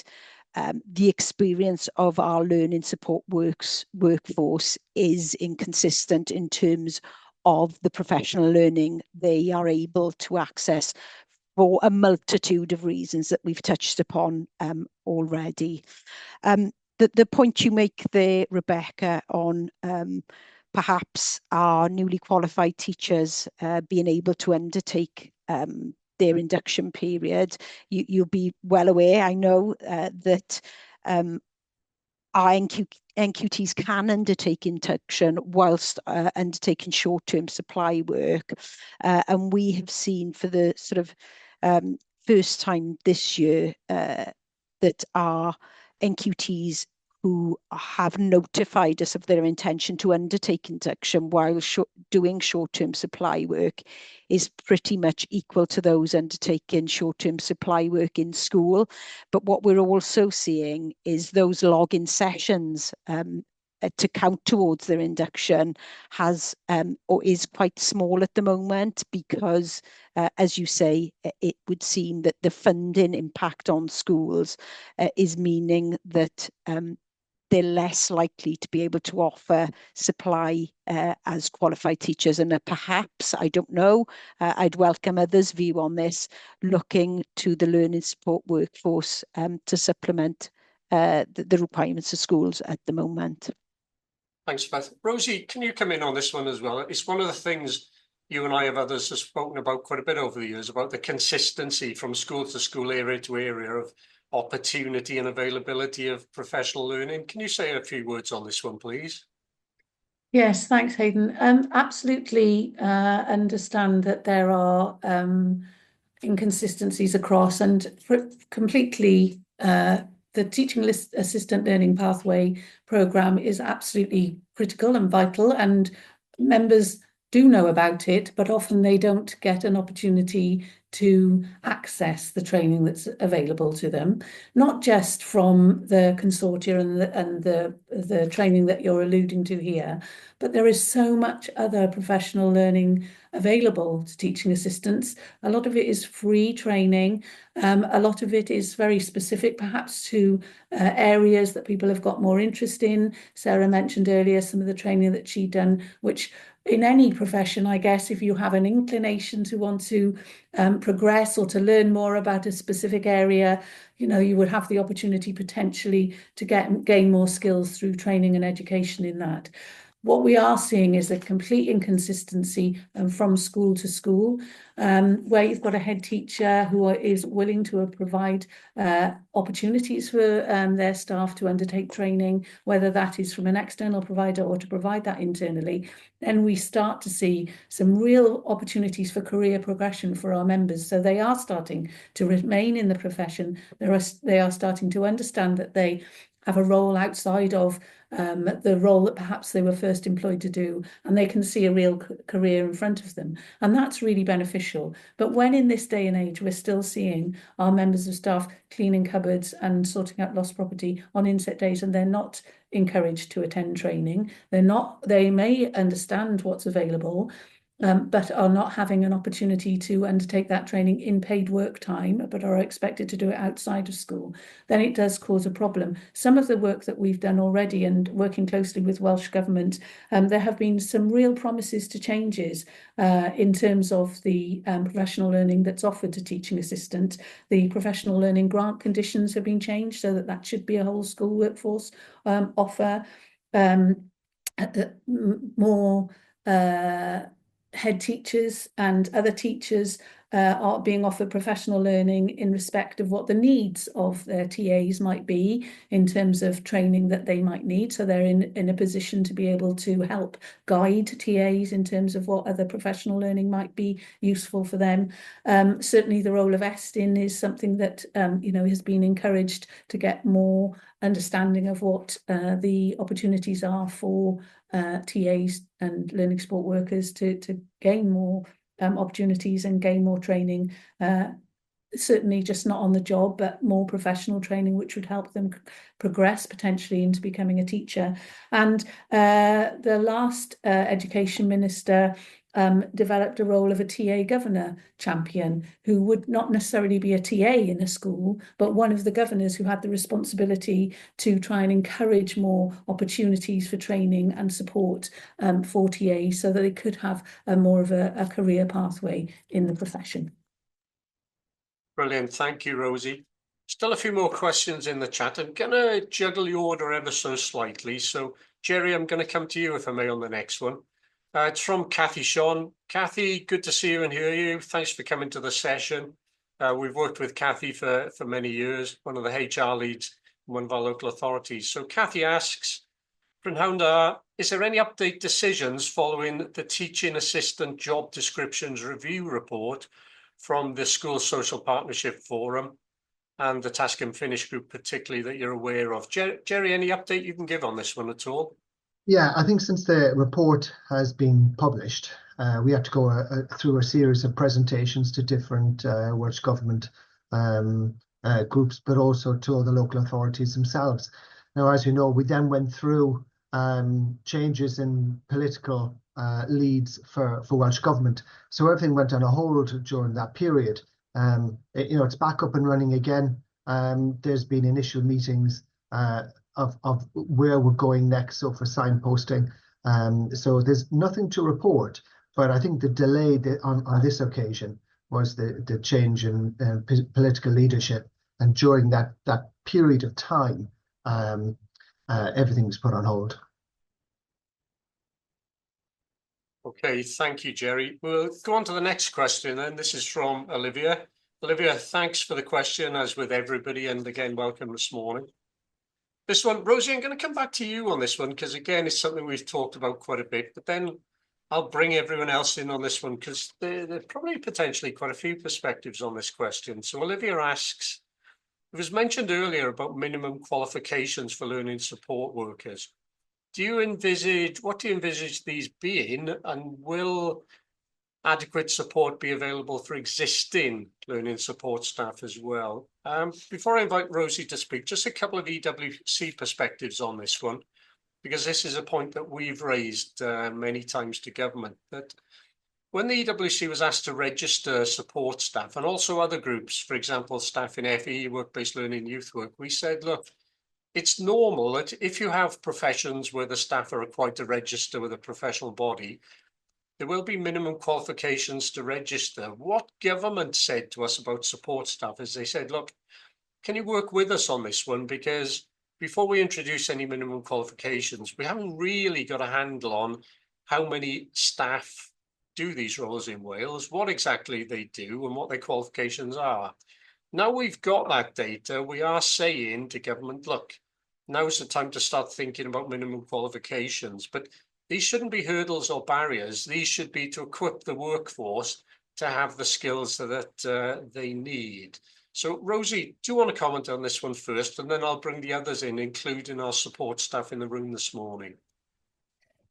the experience of our learning support workforce is inconsistent in terms of the professional learning they are able to access for a multitude of reasons that we've touched upon already. The point you make there, Rebecca, on perhaps our newly qualified teachers being able to undertake their induction period, you'll be well aware, I know, that our NQTs can undertake induction whilst undertaking short-term supply work. And we have seen for the sort of first time this year that our NQTs who have notified us of their intention to undertake induction while doing short-term supply work is pretty much equal to those undertaking short-term supply work in school. But what we're also seeing is those login sessions to count towards their induction has or is quite small at the moment, because as you say, it would seem that the funding impact on schools is meaning that they're less likely to be able to offer supply as qualified teachers. And perhaps, I don't know, I'd welcome others' view on this, looking to the learning support workforce to supplement the requirements of schools at the moment. Thanks, Beth. Rosie, can you come in on this one as well? It's one of the things you and I have others have spoken about quite a bit over the years, about the consistency from school to school, area to area, of opportunity and availability of professional learning. Can you say a few words on this one, please? Yes, thanks, Hayden. Absolutely understand that there are inconsistencies across, and completely the Teaching Assistant Learning Pathway programme is absolutely critical and vital, and members do know about it, but often they don't get an opportunity to access the training that's available to them, not just from the consortia and the training that you're alluding to here, but there is so much other professional learning available to teaching assistants. A lot of it is free training. A lot of it is very specific, perhaps, to areas that people have got more interest in. Sarah mentioned earlier some of the training that she'd done, which in any profession, I guess, if you have an inclination to want to progress or to learn more about a specific area, you know, you would have the opportunity potentially to gain more skills through training and education in that. What we are seeing is a complete inconsistency from school to school, where you've got a head teacher who is willing to provide opportunities for their staff to undertake training, whether that is from an external provider or to provide that internally. Then we start to see some real opportunities for career progression for our members. So they are starting to remain in the profession. They are starting to understand that they have a role outside of the role that perhaps they were first employed to do, and they can see a real career in front of them. And that's really beneficial. But when in this day and age, we're still seeing our members of staff cleaning cupboards and sorting out lost property on inset days, and they're not encouraged to attend training. They may understand what's available, but are not having an opportunity to undertake that training in paid work time, but are expected to do it outside of school, then it does cause a problem. Some of the work that we've done already, and working closely with Welsh Government, there have been some real promises to changes in terms of the professional learning that's offered to teaching assistant. The professional learning grant conditions have been changed so that that should be a whole school workforce offer. More head teachers and other teachers are being offered professional learning in respect of what the needs of their TAs might be in terms of training that they might need. So they're in a position to be able to help guide TAs in terms of what other professional learning might be useful for them. Certainly the role of ESTIN is something that has been encouraged to get more understanding of what the opportunities are for TAs and learning support workers to gain more opportunities and gain more training, certainly just not on the job, but more professional training, which would help them progress potentially into becoming a teacher. And the last education minister developed a role of a TA governor champion, who would not necessarily be a TA in a school, but one of the governors who had the responsibility to try and encourage more opportunities for training and support for TAs, so that they could have more of a career pathway in the profession. Brilliant. Thank you, Rosie. Still a few more questions in the chat. I'm going to juggle the order ever so slightly. So, Jerry, I'm going to come to you, if I may, on the next one. It's from Kathy Sean. Kathy, good to see you and hear you. Thanks for coming to the session. We've worked with Kathy for many years, one of the HR leads in one of our local authorities. So Kathy asks, Brynhawn, is there any update decisions following the teaching assistant job descriptions review report from the School Social Partnership Forum and the Task and Finish group, particularly, that you're aware of? Jerry, any update you can give on this one at all? Yeah, I think since the report has been published, we have to go through a series of presentations to different Welsh Government groups, but also to all the local authorities themselves. Now, as you know, we then went through changes in political leads for Welsh Government. So everything went on a hold during that period. It's back up and running again. There's been initial meetings of where we're going next, so for signposting. So there's nothing to report, but I think the delay on this occasion was the change in political leadership, and during that period of time, everything was put on hold. Okay, thank you, Jerry. We'll go on to the next question, and this is from Olivia. Olivia, thanks for the question, as with everybody, and again, welcome this morning. This one, Rosie, I'm going to come back to you on this one, because again, it's something we've talked about quite a bit, but then I'll bring everyone else in on this one, because there are probably potentially quite a few perspectives on this question. So Olivia asks, it was mentioned earlier about minimum qualifications for learning support workers. What do you envisage these being, and will adequate support be available for existing learning support staff as well? Before I invite Rosie to speak, just a couple of EWC perspectives on this one. because this is a point that we've raised many times to government, that when the EWC was asked to register support staff and also other groups, for example, staff in FE, work-based learning, youth work, we said, look, it's normal that if you have professions where the staff are required to register with a professional body, there will be minimum qualifications to register. What government said to us about support staff is they said, look, can you work with us on this one? Because before we introduce any minimum qualifications, we haven't really got a handle on how many staff do these roles in Wales, what exactly they do and what their qualifications are. Now we've got that data, we are saying to government, look, now's the time to start thinking about minimum qualifications, but these shouldn't be hurdles or barriers. These should be to equip the workforce to have the skills that they need. So Rosie, do you want to comment on this one first, and then I'll bring the others in, including our support staff in the room this morning.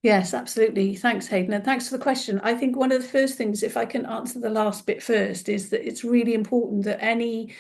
Yes, absolutely. Thanks, Hayden, and thanks for the question. I think one of the first things, if I can answer the last bit first, is that it's really important that any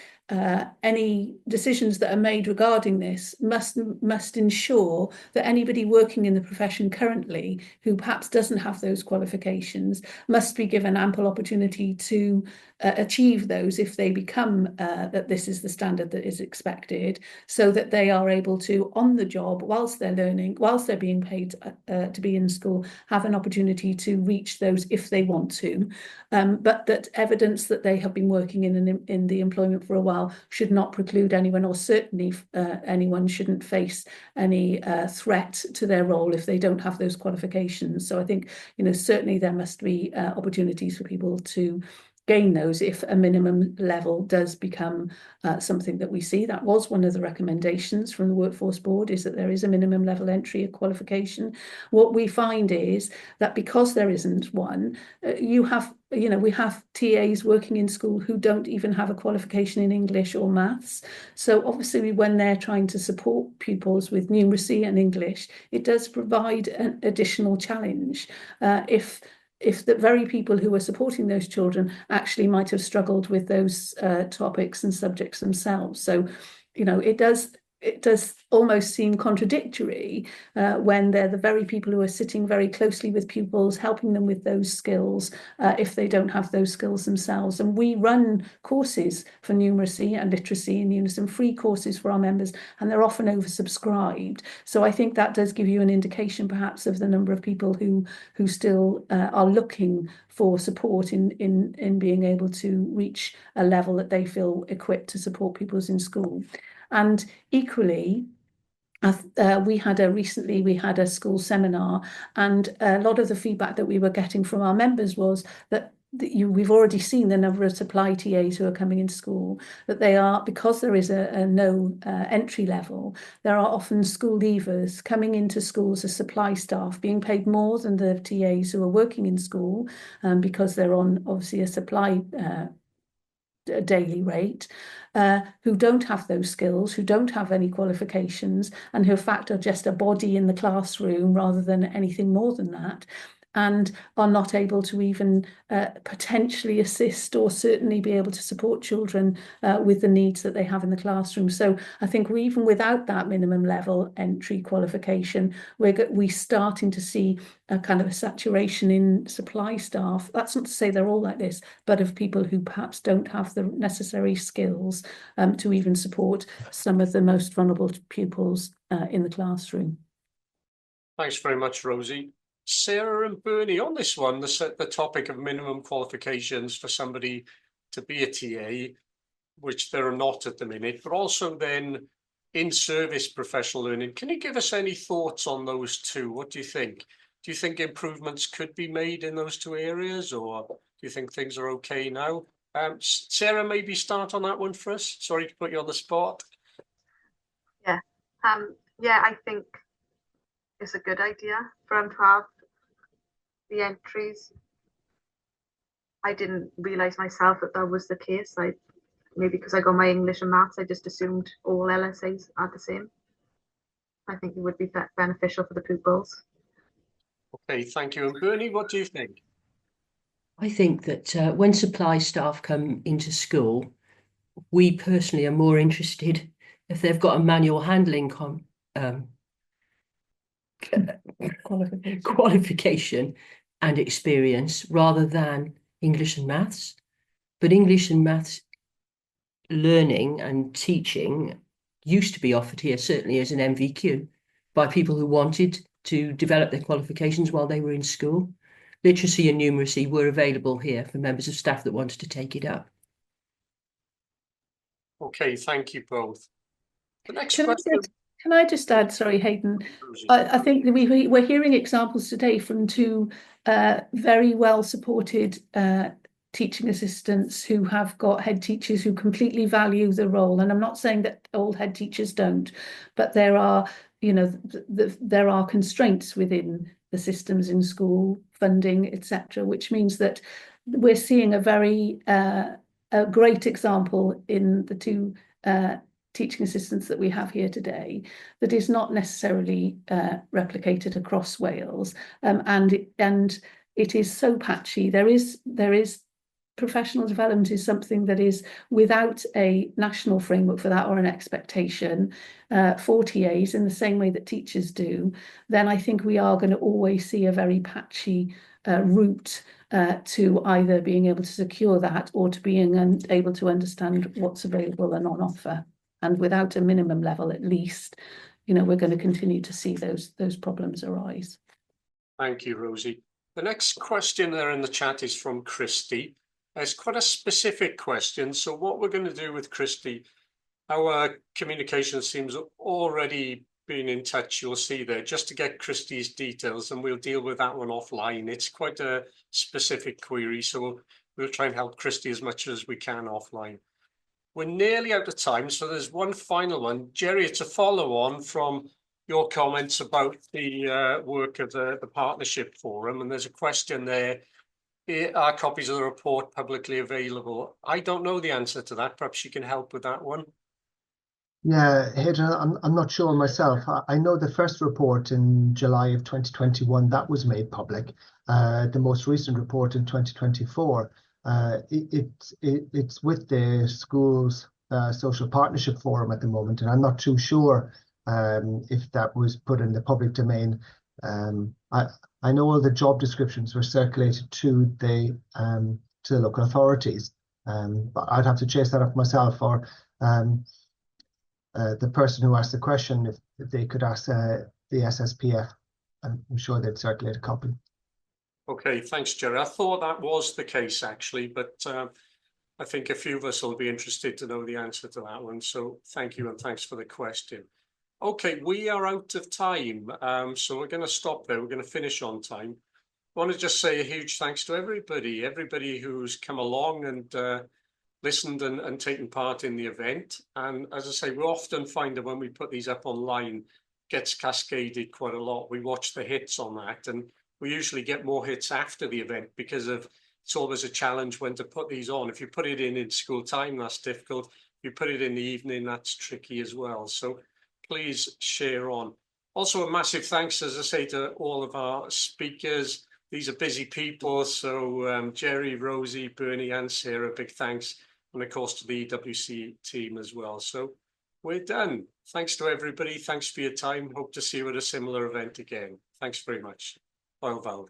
decisions that are made regarding this must ensure that anybody working in the profession currently who perhaps doesn't have those qualifications must be given ample opportunity to achieve those if they become that this is the standard that is expected, so that they are able to, on the job, whilst they're learning, whilst they're being paid to be in school, have an opportunity to reach those if they want to, but that evidence that they have been working in the employment for a while should not preclude anyone, or certainly anyone shouldn't face any threat to their role if they don't have those qualifications. So I think, certainly there must be opportunities for people to gain those if a minimum level does become something that we see. That was one of the recommendations from the Workforce Board, is that there is a minimum level entry qualification. What we find is that because there isn't one, we have TAs working in school who don't even have a qualification in English or maths. So obviously when they're trying to support pupils with numeracy and English, it does provide an additional challenge if the very people who are supporting those children actually might have struggled with those topics and subjects themselves. So, it does almost seem contradictory when they're the very people who are sitting very closely with pupils, helping them with those skills, if they don't have those skills themselves. And we run courses for numeracy and literacy in unison, free courses for our members, and they're often oversubscribed. So I think that does give you an indication perhaps of the number of people who still are looking for support in being able to reach a level that they feel equipped to support pupils in school. And equally, we had a school seminar, and a lot of the feedback that we were getting from our members was that we've already seen the number of supply TAs who are coming into school, that they are, because there is a no entry level, there are often school leavers coming into schools as supply staff, being paid more than the TAs who are working in school, because they're on obviously a supply daily rate, who don't have those skills, who don't have any qualifications, and who in fact are just a body in the classroom rather than anything more than that, and are not able to even potentially assist or certainly be able to support children with the needs that they have in the classroom. So I think even without that minimum level entry qualification, we're starting to see a kind of a saturation in supply staff. That's not to say they're all like this, but of people who perhaps don't have the necessary skills to even support some of the most vulnerable pupils in the classroom. Thanks very much, Rosie. Sarah and Bernie, on this one, the topic of minimum qualifications for somebody to be a TA, which there are not at the minute, but also then in-service professional learning. Can you give us any thoughts on those two? What do you think? Do you think improvements could be made in those two areas, or do you think things are okay now? Sarah, maybe start on that one for us. Sorry to put you on the spot. Yeah, I think it's a good idea for them to have the entries. I didn't realise myself that was the case. Maybe because I got my English and maths, I just assumed all LSAs are the same. I think it would be beneficial for the pupils. Okay, thank you. And Bernie, what do you think? I think that when supply staff come into school, we personally are more interested if they've got a manual handling qualification and experience rather than English and maths. But English and maths learning and teaching used to be offered here, certainly as an MVQ, by people who wanted to develop their qualifications while they were in school. Literacy and numeracy were available here for members of staff that wanted to take it up. Okay, thank you both. The next Can question. Can I just add, sorry, Hayden, I think that we're hearing examples today from two very well supported teaching assistants who have got head teachers who completely value the role. And I'm not saying that all head teachers don't, but there are, you know, there are constraints within the systems in school, funding, etc., which means that we're seeing a very a great example in the two teaching assistants that we have here today that is not necessarily replicated across Wales, and it is so patchy. There is professional development is something that is without a national framework for that or an expectation for TAs in the same way that teachers do. Then I think we are going to always see a very patchy route to either being able to secure that or to being able to understand what's available and on offer. And without a minimum level, at least, you know, we're going to continue to see those problems arise. Thank you, Rosie. The next question there in the chat is from Christy. It's quite a specific question. So what we're going to do with Christy, our communications team's already been in touch, you'll see there, just to get Christy's details, and we'll deal with that one offline. It's quite a specific query, so we'll try and help Christy as much as we can offline. We're nearly out of time, so there's one final one. Jerry, it's a follow-on from your comments about the work of the Partnership Forum, and there's a question there. Are copies of the report publicly available? I don't know the answer to that. Perhaps you can help with that one. Yeah, Hayden, I'm not sure myself. I know the first report in July of 2021, that was made public. The most recent report in 2024, it's with the school's social partnership forum at the moment, and I'm not too sure if that was put in the public domain. I know all the job descriptions were circulated to the local authorities, but I'd have to chase that up myself, or the person who asked the question, if they could ask the SSPF, I'm sure they'd circulate a copy. Okay, thanks, Jerry. I thought that was the case, actually, but I think a few of us will be interested to know the answer to that one. So thank you, and thanks for the question. Okay, we are out of time, so we're going to stop there. We're going to finish on time. I want to just say a huge thanks to everybody who's come along and listened and taken part in the event. And as I say, we often find that when we put these up online, it gets cascaded quite a lot. We watch the hits on that, and we usually get more hits after the event because it's always a challenge when to put these on. If you put it in school time, that's difficult. If you put it in the evening, that's tricky as well. So please share on. Also, a massive thanks, as I say, to all of our speakers. These are busy people. So Jerry, Rosie, Bernie and Sarah, big thanks. And of course to the EWC team as well. So we're done. Thanks to everybody. Thanks for your time. Hope to see you at a similar event again. Thanks very much. Bye, Val.